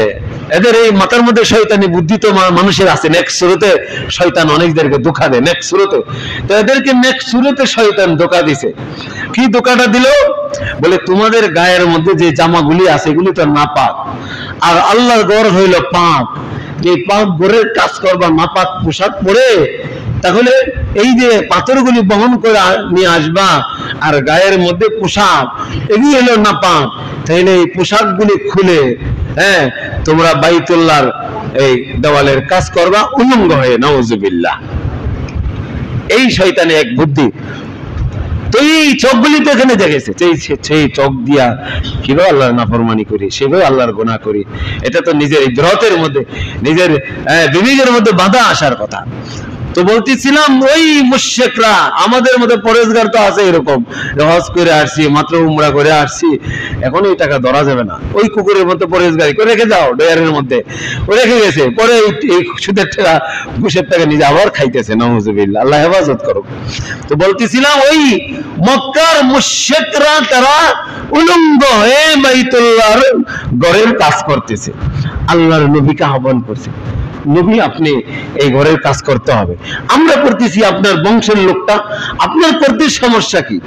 এদের এই মাথার মধ্যে শয়তানি বুদ্ধি তো মানুষের আছে, নেক্সট শুরুতে শয়তান অনেকদেরকে ধোঁকা দেয়, নেক্সট শুরুতে, তো এদেরকে নেক্সট শুরুতে শয়তান ধোঁকা দিছে। কি ধোঁকাটা দিল? বলে তোমাদের গায়ের মধ্যে যে জামাগুলি আছে এগুলি তো নাপাক, আর আল্লাহর ঘর হইল পাক, যে পাক ঘরের কাজ করবা নাপাক পোশাক পরে, তাহলে এই যে পাথরগুলি বহন করে নিয়ে আসবা আর গায়ের মধ্যে পোশাক, এগুলি হলো নাপাক, তাহলে এই পোশাকগুলি খুলে তোমরা বাইতুল্লাহর এই দেওয়ালের কাজ করবা উলঙ্গ হয়ে, নাউজুবিল্লাহ। এই শয়তানের এক বুদ্ধি। তো এই চোখগুলি তো এখানে দেখেছে, সেই চোখ দিয়া কিভাবে আল্লাহর নাফরমানি করি, সেভাবে আল্লাহর গুনাহ করি, এটা তো নিজের ইদ্রতের মধ্যে, নিজের বিবেকের মধ্যে বাধা আসার কথা। তো বলতেছিলাম ওই মুশরিকরা, আমাদের মধ্যে পরেজগার তো আছে এরকম, হজ করে আসছি, মাত্র উমরা করে আসছি, এখন এই টাকা ধরা যাবে না, ওই কুকুরের মধ্যে পরেজগারি করে রেখে যাও ডয়ারের মধ্যে, ও রেখে গেছে, পরে এই সুদের টাকা, ঘুষের টাকা নিজে আবার খাইতেছে, নাউজুবিল্লাহ, আল্লাহ হেফাজত করুক। তো বলতেছিলাম ওই মক্কার মুশরিকরা তারা উলঙ্গ হয়ে বাইতুল্লাহর ঘরের কাজ করতেছে, আল্লাহর নবীকে আহ্বান করছে, নবী আপনি এই ঘরের কাজ করতে হবে, আমরা করতেছি, আপনার বংশের লোকটা, আপনার করতে সমস্যা কি?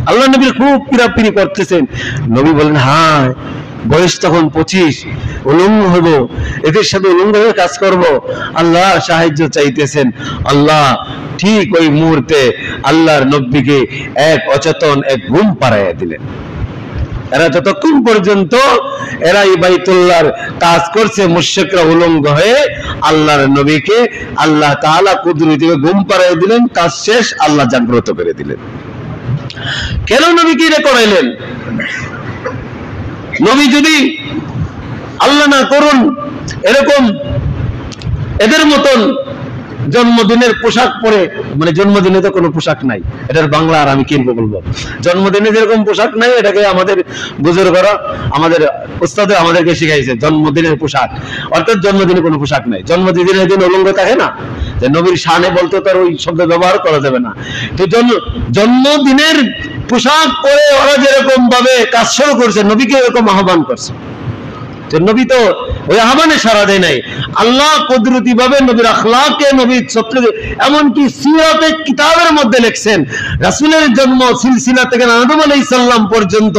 আল্লাহ নবীর খুব পিরাপিরি করতেছেন। নবী বলেন হ্যাঁ, বয়স তখন 25, উলঙ্গ হব, এদের সাথে উলঙ্গ হয়ে কাজ করব। আল্লাহ সাহায্য চাইতেছেন। আল্লাহ ঠিক ওই মুহূর্তে আল্লাহর নবীকে এক অচেতন এক ঘুম পাড়াইয়া দিলেন। এরা যতক্ষণ পর্যন্ত এরা এই বাইতুল্লাহর কাজ করছে, মুশরিকরা উলঙ্গ হয়ে, আল্লাহর নবীকে আল্লাহ তাআলা কুদরতি ঘুম পাড়াইয়া দিলেন, কাজ শেষ, আল্লাহ জাগ্রত করে দিলেন। কেন নবীকে এটা করাইলেন? নবী যদি আল্লাহ না করুন এরকম এদের মতন জন্মদিনের পোশাক পরে, মানে জন্মদিনে তো কোনো পোশাক নাই, এটার বাংলা আর আমি কি বলবো, জন্মদিনে যেরকম পোশাক নাই, এটাকে আমাদের বুজুর্গরা, আমাদের উস্তাদ আমাদেরকে শিখাইছে জন্মদিনের পোশাক, অর্থাৎ জন্মদিনে কোনো পোশাক নাই। জন্মদিনের দিন উলঙ্গ থাকে না, যে নবীর শানে বলতে তার ওই শব্দ ব্যবহার করা যাবে না। তো জন্মদিনের পোশাক পরে ওরা যেরকম ভাবে কাজ শুরু করছে, নবীকে এরকম আহ্বান করছে। নবী তো ওই আহ্বানে সাড়া দেয় নাই। আল্লাহ কুদরতি ভাবে নবীর আখলাকে, নবীর চরিত্রকে, এমনকি সিরাতে কিতাবের মধ্যে লিখছেন রাসূলের জন্ম সিলসিলা থেকে আদম আলাইহিস সালাম পর্যন্ত,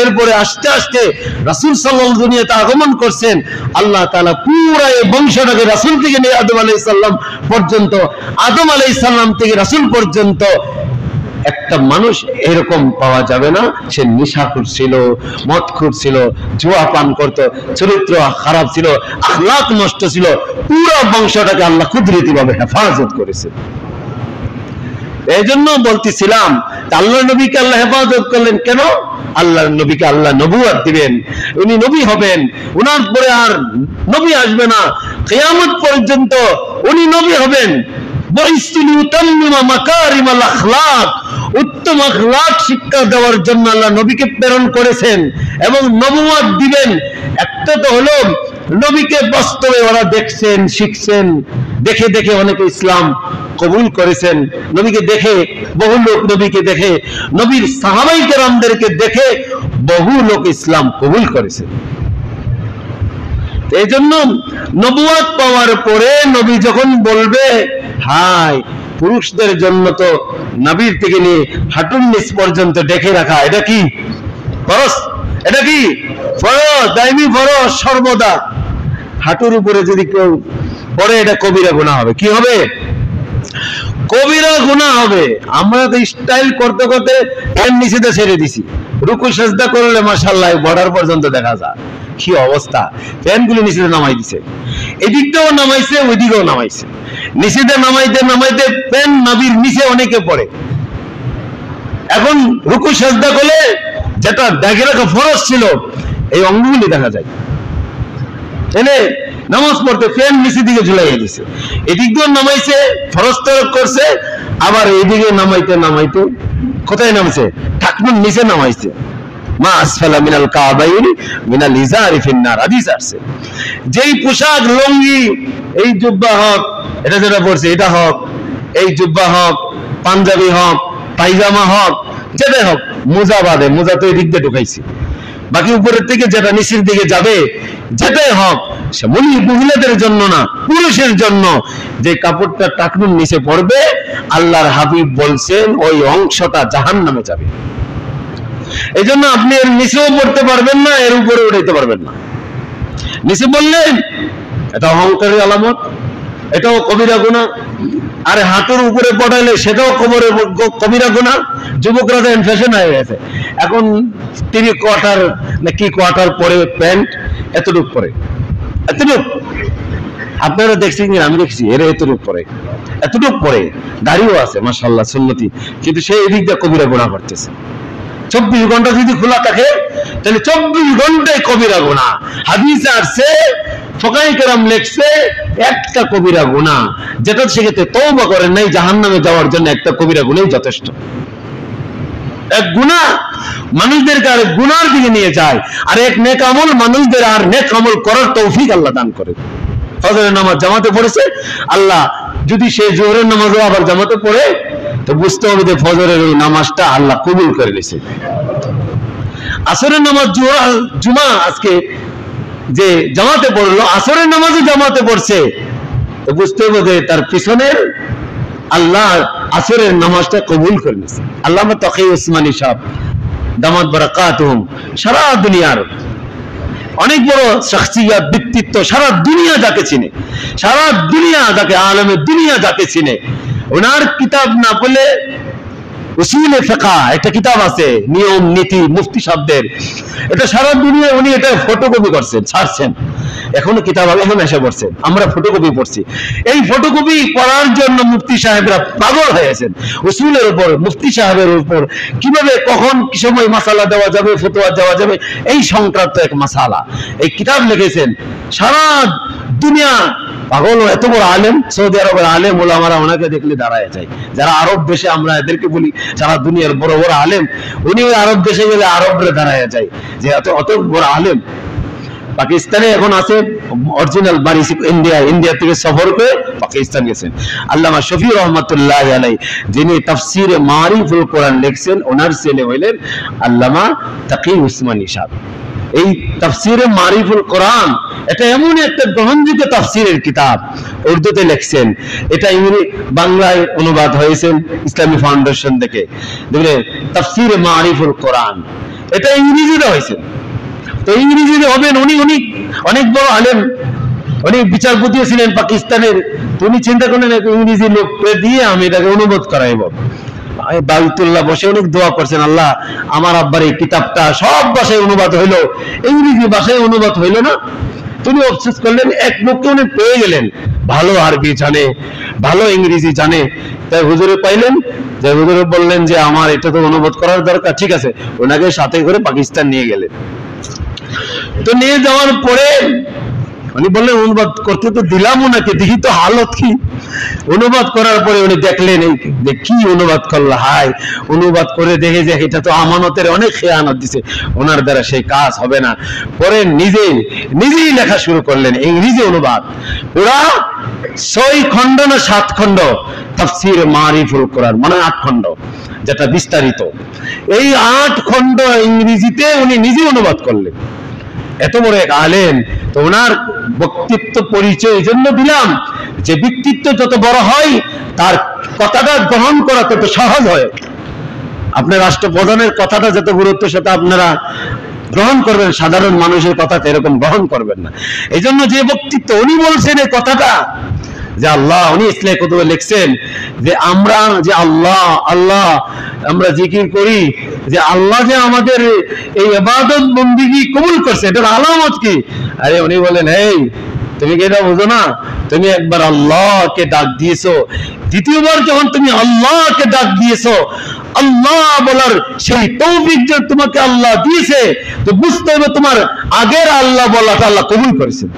এরপরে আস্তে আস্তে রাসূল সাল্লাল্লাহু আলাইহি দুনিয়াতে আগমন করছেন। আল্লাহ তাআলা পুরো এই বংশটাকে রাসূল থেকে নিয়ে আদম আলাইহিস সালাম পর্যন্ত, আদম আলাইহিস সালাম থেকে রাসূল পর্যন্ত একটা মানুষ এরকম পাওয়া যাবে না সে নেশাখোর ছিল, মদখোর ছিল, জুয়া পান করত, চরিত্র খারাপ ছিল, আখলাক নষ্ট ছিল। পুরো বংশটাকে আল্লাহ কুদরতি ভাবে হেফাজত করেছে। এই জন্য বলতেছিলাম আল্লাহর নবীকে আল্লাহ হেফাজত করলেন কেন? আল্লাহর নবীকে আল্লাহ নবুয়ত দিবেন, উনি নবী হবেন, উনার পরে আর নবী আসবে না, কিয়ামত পর্যন্ত উনি নবী হবেন। উত্তম আখলাক শিক্ষা দেওয়ার জন্য আল্লাহ নবীকে প্রেরণ করেছেন এবং নবুয়ত দিবেন। একটা তো হলো নবীকে বাস্তবে ওরা দেখছেন, শিখছেন, দেখে দেখে অনেকে ইসলাম কবুল করেছেন। নবীকে দেখে বহু লোক, নবীকে দেখে নবীর সাহাবায়ে কেরামদেরকে দেখে বহু লোক ইসলাম কবুল করেছেন। এই জন্য নবুয়ত পাওয়ার পরে নবী যখন বলবে হাই পুরুষদের জন্য তো নবীর থেকে নিয়ে হাঁটুর নিচ পর্যন্ত ডেকে রাখা, এটা কি ফরজ? এটা কি ফরজ, দাইমি ফরজ সর্বদা। হাঁটুর উপরে যদি কেউ পরে এটা কবিরা গুনাহ হবে। কি হবে? কবিরা গুনাহ হবে। আমরা তো স্টাইল করতে করতে এর নিচেতে ছেড়ে দিছি, রুকু সিজদা করলে মাশাআল্লাহ বর্ডার পর্যন্ত দেখা যায়। কি অবস্থা, ফ্যানগুলো নিচেতে নামাই দিছে, এদিকটাও নামাইছে, ওইদিকেও নামাইছে। নিচেতে নামাইতে নামাইতে ফ্যান নবীর নিচে অনেকে পড়ে। এখন রুকু সিজদা করলে যেটা দেখে রাখা ফরজ ছিল এই অঙ্গগুলি দেখা যায়। এনে নামাজ পড়তে ফ্যান নিচের দিকে ঝুলাইয়া দিছে, এদিক দিয়ে নামাইছে, ফরজ তরক করছে, আবার এইদিকে নামাইতে নামাইতে কোথায় নামছে? ঢাকনুর নিচে নামাইছে। মা আসফালা মিনাল কাবাইনি মিনাল ইজারি ফিন্নার হাদিস আছে। যেই পোশাক, লুঙ্গি, এই জুব্বা হোক, এটা যেটা পড়ছে এটা হোক, এই জুব্বা হোক, পাঞ্জাবি হোক, পায়জামা হোক, যেটাই হোক, মোজা বাদে, মোজা তো এই দিক দিয়ে ঢুকাইছি, বাকি উপরের থেকে যেটা নিচের দিকে যাবে যেটাই হোক, সে মহিলাদের জন্য না, পুরুষের জন্য যে কাপড়টা টাকনুর নিচে পড়বে আল্লাহর হাবিব বলছেন ওই অংশটা জাহান্নামে যাবে। এই জন্য আপনি এর নিচেও পড়তে পারবেন না, এর উপরে উঠাইতে পারবেন না। নিচে বললেন এটা অহংকারের আলামত, এটাও কবিরা গুনাহ। আরে হাঁটুর উপরে পড়াইলে সেটাও কবিরা গুনাহ। যুবকরা তো ফ্যাশন হয়ে গেছে, এখন 3 কোয়ার্টার না কি কোয়ার্টার পরে প্যান্ট এতটুক পরে, এতটুক। আপনারা দেখছেন কি? আমি দেখছি এরা এতটুক পরে, এতটুক পরে, দাড়িও আছে মাশাআল্লাহ সুন্নতি, কিন্তু সেই এদিক দিয়ে কবিরা গুনাহ করতেছে। 24 ঘন্টা যদি খোলা থাকে তাহলে 24 ঘন্টায় কবিরা গুনাহ। হাদিসে আসছে, ফুকাহায়ে কেরাম লেখছে একটা কবিরা গুনাহ যেটা সেক্ষেত্রে তওবা করেন নাই, জাহান্নামে যাওয়ার জন্য একটা কবিরা গুনাহই যথেষ্ট। এক গুনাহ মানুষদেরকে আর গুনার দিকে নিয়ে যায়, আর এক নেক আমল মানুষদের আর নেক আমল করার তৌফিক আল্লাহ দান করে। ফজরের নামাজ জামাতে পড়েছে, আল্লাহ যদি সে জোহরের নামাজও আবার জামাতে পড়ে তো বুঝতে হবে যে ফজরের ওই নামাজটা আল্লাহ কবুল করে নিয়েছে। আসরের নামাজ জুমা আজকে যে জামাতে পড়লো, আসরের নামাজও জামাতে পড়ছে, তো বুঝতে হবে যে তার পিছনের আল্লাহ আসরের নামাজটা কবুল করে নিয়েছে। আল্লামা তাকি উসমানী সাহেব দামাত বারাকাতুহুম সারা দুনিয়ার অনেক বড় শখসিয়ত, ব্যক্তিত্ব, সারা দুনিয়া যাকে চিনে, সারা দুনিয়া যাকে আলেমে দুনিয়া যাকে চিনে, ওনার কিতাব না পড়লে উসুলে ফিকহ একটা কিতাব আছে, নিয়ম নীতি মুফতি শব্দের, এটা সারা দুনিয়া উনি এটা ফটোকপি করছেন, ছাড়ছেন, এখনো কিতাব এখন এসে পড়ছেন, আমরা ফটোকপি পড়ছি। এই ফটোকপি পড়ার জন্য মুফতি সাহেবরা পাগল হয়েছেন। উসুলের উপর, মুফতি সাহেবের উপর কিভাবে কখন কি সময় মাসালা দেওয়া যাবে, ফতোয়া দেওয়া যাবে, এই সংক্রান্ত এক মাসালা এই কিতাব লিখেছেন। সারা দুনিয়া পাগল। এত বড় আলেম, সৌদি আরবের আলেম ওলামারা ওনাকে দেখলে দাঁড়ায় যায়। যারা আরব দেশে, আমরা এদেরকে বলি সারা দুনিয়ার বড় বড় আলেম, উনি ওই আরব দেশে গেলে আরবরা দাঁড়ায় যায় যে অত বড় আলেম। পাকিস্তানে এখন আছে অরিজিনাল বাড়ি ইন্ডিয়া থেকে সফর করে পাকিস্তান গেছেন। আল্লামা শফি রহমাতুল্লাহ আলাইহি, যিনি তাফসীরে মারিফুল কোরআন লিখছেন, ওনার ছেলে হইলেন আল্লামা তাকি উসমানী সাহেব। এই তাফসিরে মারিফুল কোরআন এটা এমন একটা গ্রহণযোগ্য তাফসিরের কিতাব, উর্দুতে লিখছেন, এটা বাংলায় অনুবাদ হয়েছে ইসলামী ফাউন্ডেশন থেকে, দেখলেন তাফসিরে মারিফুল কোরআন, এটা ইংরেজিতে হয়েছে। তো ইংরেজিতে হবেন, উনি অনেক বড় আলেম, উনি বিচারপতি ছিলেন পাকিস্তানের, উনি চিন্তা করলেন ইংরেজি লোককে দিয়ে আমি এটাকে অনুবাদ করাইব। বায়তুল্লাহ বসে অনেক দোয়া করছেন, আল্লাহ আমার আব্বার এই কিতাবটা সব ভাষায় অনুবাদ হইলো, ইংরেজি ভাষায় অনুবাদ হইলো না। তিনি অফসোস করলেন, এক লোককে উনি পেয়ে গেলেন ভালো আরবি জানে, ভালো ইংরেজি জানে। তাই হুজুরে পাইলেন, যে হুজুরে বললেন যে আমার এটা তো অনুবাদ করার দরকার, ঠিক আছে, ওনাকে সাথে করে পাকিস্তান নিয়ে গেলেন। তো নিয়ে যাওয়ার পরে উনি বললেন অনুবাদ করতে তো দিলাম ওনাকে, দেখি তো হালত কি। অনুবাদ করার পরে উনি দেখলেন কি অনুবাদ করলো, হায় অনুবাদ করে দেখে যে এটা তো আমানতের অনেক খেয়ানত দিছে, ওনার দ্বারা সেই কাজ হবে না। পরে নিজেই লেখা শুরু করলেন ইংরেজি অনুবাদ, পুরা 6 খণ্ড না 7 খণ্ড তাফসীর মারিফুল কোরআন, মানে 8 খণ্ড, যেটা বিস্তারিত। এই 8 খণ্ড ইংরেজিতে উনি নিজে অনুবাদ করলেন। এত বড় এক আলেম, তো ওনার ব্যক্তিত্ব পরিচয় এই জন্য দিলাম যে ব্যক্তিত্ব যত বড় হয় তার কথাটা গ্রহণ করা তত সহজ হয়। আপনার রাষ্ট্রপ্রধানের কথাটা যত গুরুত্বের সাথে আপনারা গ্রহণ করবেন, সাধারণ মানুষের কথা এরকম গ্রহণ করবেন না। এই জন্য যে ব্যক্তিত্ব, উনি বলছেন এই কথাটা যে আল্লাহ, উনি ইসলামে কুতুবে লিখছেন যে আমরা যে আল্লাহ আমরা জিকির করি, যে আল্লাহ যে আমাদের এই ইবাদত বন্দেগী কবুল করছে, এটার আলামত কি? আরে উনি বলেন, এই তুমি কি এটা বুঝো না? তুমি একবার আল্লাহকে ডাক দিয়েছো, দ্বিতীয়বার যখন তুমি আল্লাহকে ডাক দিয়েছো, আল্লাহ বলার সেই তৌফিক যে তোমাকে আল্লাহ দিয়েছে, তো বুঝতে হবে তোমার আগের আল্লাহ বলাটা আল্লাহ কবুল করেছেন।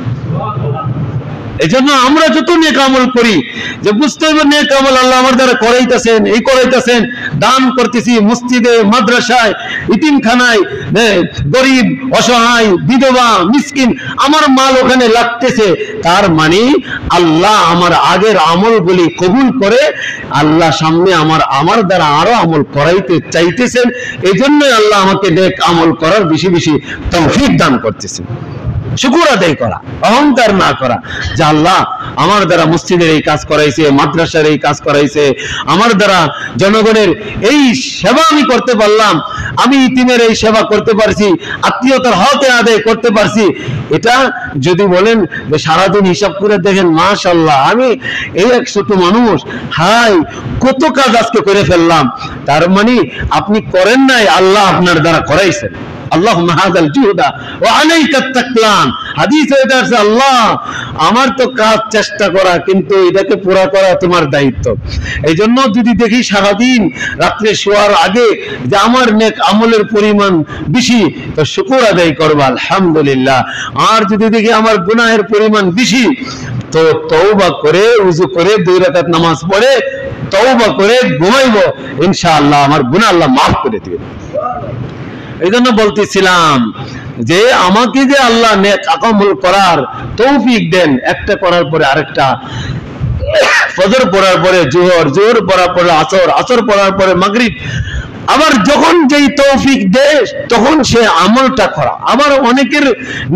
এই জন্য আমরা যত নেক আমল করি, যে বুঝতে হবে নেক আমল আল্লাহ আমার দ্বারা করাইতেছেন, এই করাইতেছেন, দান করতেছি মসজিদে, মাদ্রাসায়, ইতিমখানায়, গরিব অসহায় বিধবা মিসকিন আমার মাল ওখানে লাগতেছে, তার মানে আল্লাহ আমার আগের আমলগুলি কবুল করে আল্লাহ সামনে আমার দ্বারা আরো আমল করাইতে চাইতেছেন। এই জন্যই আল্লাহ আমাকে নেক আমল করার বেশি বেশি তৌফিক দান করতেছেন। শুকর আদায় করা, অহংকার না করা, যে আল্লাহ আমার দ্বারা মসজিদের এই কাজ করাইছে, মাদ্রাসার এই কাজ করাইছে, আমার দ্বারা জনগণের এই সেবা আমি করতে পারলাম, আমি ইতিমের এই সেবা করতে পারছি, আত্মীয়তার হক আদায় করতে পারছি। এটা যদি বলেন যে সারাদিন হিসাব করে দেখেন, মাশাআল্লাহ আমি এই এক ছোট মানুষ, হাই কত কাজ আজকে করে ফেললাম, তার মানে আপনি করেন নাই, আল্লাহ আপনার দ্বারা করাইছেন। আল্লাহুম্মা হাযাল জুহদা ওয়া আলাইকা তাকলান, হাদিসে এটা আছে, আল্লাহ আমার তো কাজ চেষ্টা করা, কিন্তু এটাকে পুরা করা তোমার দায়িত্ব। এই জন্য যদি দেখি সারাদিন রাত্রে শোয়ার আগে যে আমার নেক আমলের পরিমাণ বেশি, তো শুকর আদায় করবা আলহামদুলিল্লাহ। আর যদি দেখি আমার গুনাহের পরিমাণ বেশি, তো তওবা করে ওযু করে 2 রাকাত নামাজ পড়ে তওবা করে ঘুমাইবো, ইনশাআল্লাহ আমার গুনাহ আল্লাহ মাফ করে দিবেন। এই জন্য বলতেছিলাম যে আমাকে যে আল্লাহ নেক আমল করার তৌফিক দেন, একটা করার পরে আরেকটা, ফজর পড়ার পরে জোহর, জোহর পড়ার পরে আসর, আসর পড়ার পরে মাগরিব, আবার যখন যেই তৌফিক দেয় তখন সে আমলটা করা। আবার অনেকের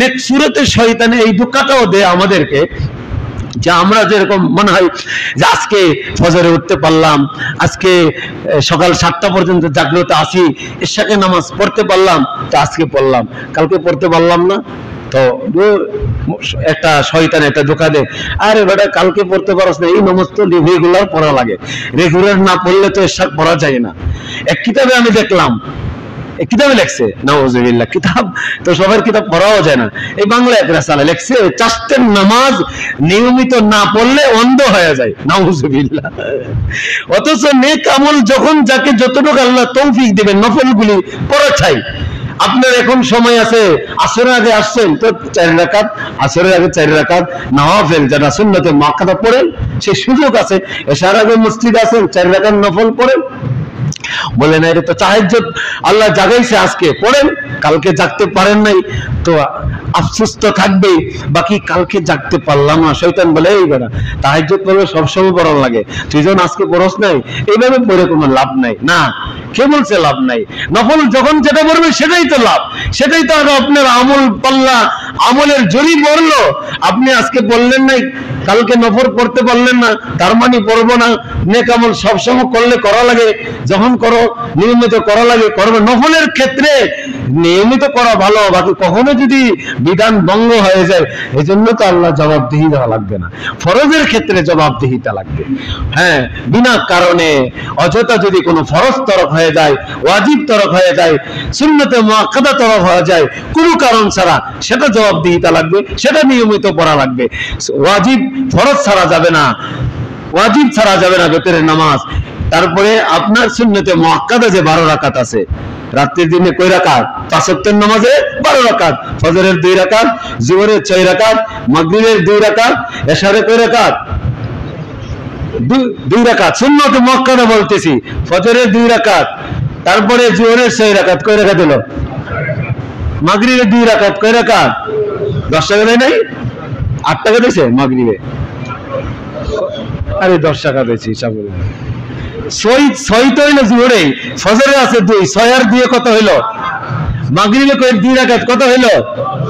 নেক সুরতে শয়তানে এই দুঃখটাও দেয় আমাদেরকে, যে আমরা যেরকম মনে হয় যে আজকে ফজরে উঠতে পারলাম, আজকে সকাল 7টা পর্যন্ত জাগ্রত আছি, ইশাকে নামাজ পড়তে পারলাম, তো আজকে পড়লাম, কালকে পড়তে পারলাম না, তো একটা শয়তান একটা ধোঁকা দেয়, আরে বেটা কালকে পড়তে পারছ না, এই নামাজ তো রেগুলার পড়া লাগে, রেগুলার না পড়লে তো ইশাক পড়া যায় না। এক কিতাবে আমি দেখলাম, কিতাবে লেখছে, নাউজুবিল্লাহ, কিতাব তো সবার কিতাব পড়াও যায় না, এই বাংলা এক রাসালা লেখছে, চাষতের নামাজ নিয়মিত না পড়লে অন্ধ হয়ে যায়, নাউজুবিল্লাহ। অথচ নেক আমল যখন যাকে যতটুকু আল্লাহ তৌফিক দিবেন, নফলগুলি পড়া চাই। আপনার এখন সময় আছে, আসরের আগে আসছেন তো 4 রাকাত, আসরের আগে 4 রাকাত নওয়াফিল যারা সুন্নতে মুআক্কাদা পড়েন, সেই সুযোগ আছে। এশার আগে মসজিদে আছেন, 4 রাকাত নফল পড়েন, বলে না এটা তো তাহাজ্জুদ আল্লাহ জাগাইছে আজকে পড়েন, কালকে জাগতে পারেন নাই তো আফসোস তো থাকবেই, বাকি কালকে জাগতে পারলাম না। শয়তান বলে এই বেটা তাহাজ্জুদ পড়লে সবসময় পড়ার লাগে, তুই যখন আজকে পড়স নাই এইভাবে পড়ে কোনো লাভ নাই। না, কে বলছে লাভ নাই? নফল যখন যেটা পড়বে সেটাই তো লাভ, সেটাই তো আপনার আমল পাল্লা, আমলের জরি পড়লো। আপনি আজকে বললেন নাই, কালকে নফল পড়তে পারলেন না, তার মানে পড়বো না। নেক আমল সবসময় করলে করা লাগে, যখন করো নিয়মিত করা লাগে করবে। নফলের ক্ষেত্রে নিয়মিত করা ভালো, বাকি কখনো যদি বিধান ভঙ্গ হয়ে যায় এই জন্য তো আল্লাহ জবাবদিহি দেওয়া লাগবে না। ফরজের ক্ষেত্রে জবাবদিহিতা লাগবে। হ্যাঁ, বিনা কারণে অযথা যদি কোনো ফরজ তরক হয়ে যায়, ওয়াজিব তরক হয়ে যায়, সুন্নতে মুআক্কাদা তরক হয়ে যায় কোনো কারণ ছাড়া, সেটা জবাবদিহিতা লাগবে, সেটা নিয়মিত পড়া লাগবে। ওয়াজিব ফরজ ছাড়া যাবে না, ওয়াজিব ছাড়া যাবে না বেতরের নামাজ। তারপরে আপনার সুন্নতে মুআক্কাদা যে 12 রাকাত আছে, রাত্রির দিনে কয় রাকাত? 5 ওয়াক্তের নামাজে 12 রাকাত, ফজরের 2 রাকাত, জোহরের 6 রাকাত, মাগরিবের 2 রাকাত, এশারের কয় রাকাত? 2 রাকাত সুন্নতে মুআক্কাদা বলতেছি। ফজরের 2 রাকাত, তারপরে জোহরের 6 রাকাত, কয় রাকাত হলো? মাগরিবের 2 রাকাত, কয় রাকাত? 10 টাকা দেয় নাই? 8 টাকা দিয়েছে মাগরিবে? আরে 10 টাকা দিয়েছি হিসাব করে। 6 তো হইলো জোহরে, ফজরে আছে 2, 6 আর 2 কত হইলো? মাগরিবে কয় 2 রাকাত, কত হইলো?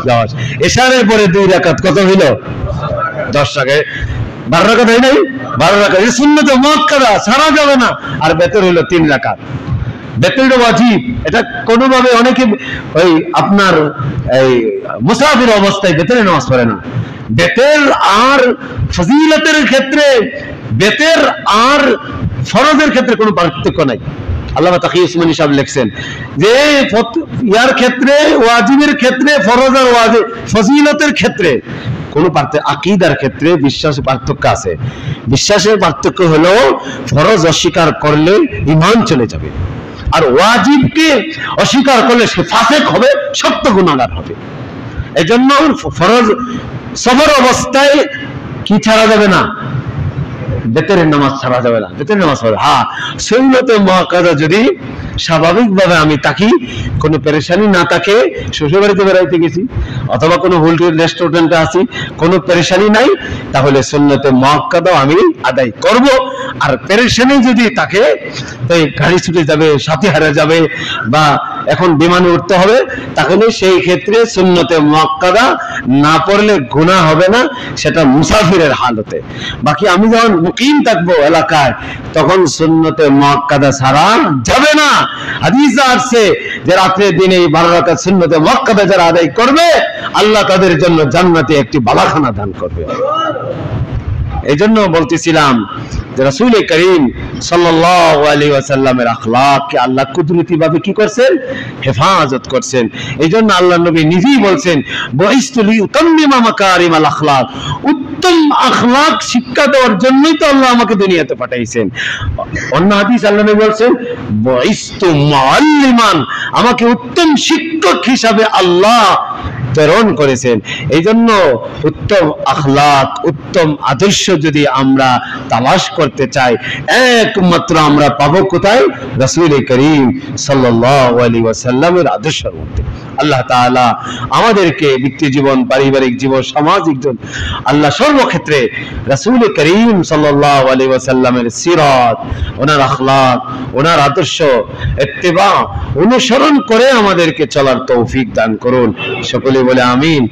10। এশারের পরে 2 রাকাত, কত হইলো? 10 টাকা। 12 রাকাত হয় নাই? 12 রাকাত। এই সুন্নতে মুআক্কাদা ছাড়া যাবে না। আর বেতর হইলো 3 রাকাত। বেতরটা ওয়াজিব, এটা কোনোভাবে অনেকে ওই আপনার এই মুসাফির অবস্থায় বেতরে নামাজ পড়ে না। বেতের আর ফজিলতের ক্ষেত্রে, বেতের আর ফরজের ক্ষেত্রে কোনো পার্থক্য নাই। আল্লামা তাকি উসমানী সাহেব লিখছেন যে ইয়ার ক্ষেত্রে, ওয়াজিবের ক্ষেত্রে, ফরজ আর ওয়াজিব ফজিলতের ক্ষেত্রে কোনো পার্থক্য, আকীদার ক্ষেত্রে বিশ্বাসের পার্থক্য আছে। বিশ্বাসের পার্থক্য হলো ফরজ অস্বীকার করলে ঈমান চলে যাবে, আর ওয়াজিবকে অস্বীকার করলে সে ফাসিক হবে, সত্য গুনাহগার হবে। এজন্য ফরজ সফর অবস্থায় কি ছাড়া যাবে না? বেতরের নামাজ ছাড়া যাবে না। বেতরের নামাজ পড়ে, হ্যাঁ সুন্নতে মুআক্কাদা যদি স্বাভাবিকভাবে আমি তাকি, কোনো পেরেশানি না থাকে, শ্বশুর বাড়িতে বেড়াইতে গেছি অথবা কোনো হোটেল রেস্টুরেন্টে আছি, কোনো পেরেশানি নাই, তাহলে সুন্নতে মুআক্কাদা আমি আদায় করব। আর পেরেশানি যদি থাকে, তো গাড়ি ছুটে যাবে, সাথী হারা যাবে, বা এখন বিমানে উঠতে হবে, তাহলে সেই ক্ষেত্রে সুন্নতে মুআক্কাদা না পড়লে গুনাহ হবে না, সেটা মুসাফিরের হালতে। বাকি আমি যখন মুকিম থাকবো এলাকায়, তখন সুন্নতে মুআক্কাদা ছাড়া যাবে না। হাদিসে আসছে যে রাতের দিনে 12 রাকাত সুন্নতে মুআক্কাদা যারা আদায় করবে, আল্লাহ তাদের জন্য জান্নাতে একটি বালাখানা দান করবে। এই জন্য বলতেছিলাম যে রাসূল করিম সাল্লাল্লাহু আলাইহি ওয়াসাল্লামের আখলাককে আল্লাহ কুদরতি ভাবে কি করছেন? হেফাজত করছেন। এই জন্য আল্লাহ নবী নিজেই বলছেন, বুইসতু লিউতাম্মিমা মাকারিমাল আখলাক, উত্তম আখলাক শিক্ষা দেওয়ার জন্যই তো আল্লাহ আমাকে দুনিয়াতে পাঠাইছেন। অন্য হাদিস আল্লাহ নবী বলছেন, বুইসতু মুআল্লিমান, আমাকে উত্তম শিক্ষক হিসাবে আল্লাহ প্রেরণ করেছেন। এই জন্য উত্তম আখলাক, উত্তম আদর্শ যদি আমরা তালাশ করতে চাই, একমাত্র আমরা পাবো কোথায়? রাসূল করিম সাল্লাল্লাহু আলাইহি ওয়াসাল্লামের আদর্শের মধ্যে। আল্লাহ তাআলা আমাদেরকে ব্যক্তি জীবন, পারিবারিক জীবন, সামাজিক জীবন, আল্লাহ সর্বক্ষেত্রে রাসূল করিম সাল্লাল্লাহু আলাইহি ওয়াসাল্লামের সিরাত, ওনার আখলাক, ওনার আদর্শ ইত্তেবা, অনুসরণ করে আমাদেরকে চলার তৌফিক দান করুন। সকলে বলে আমিন।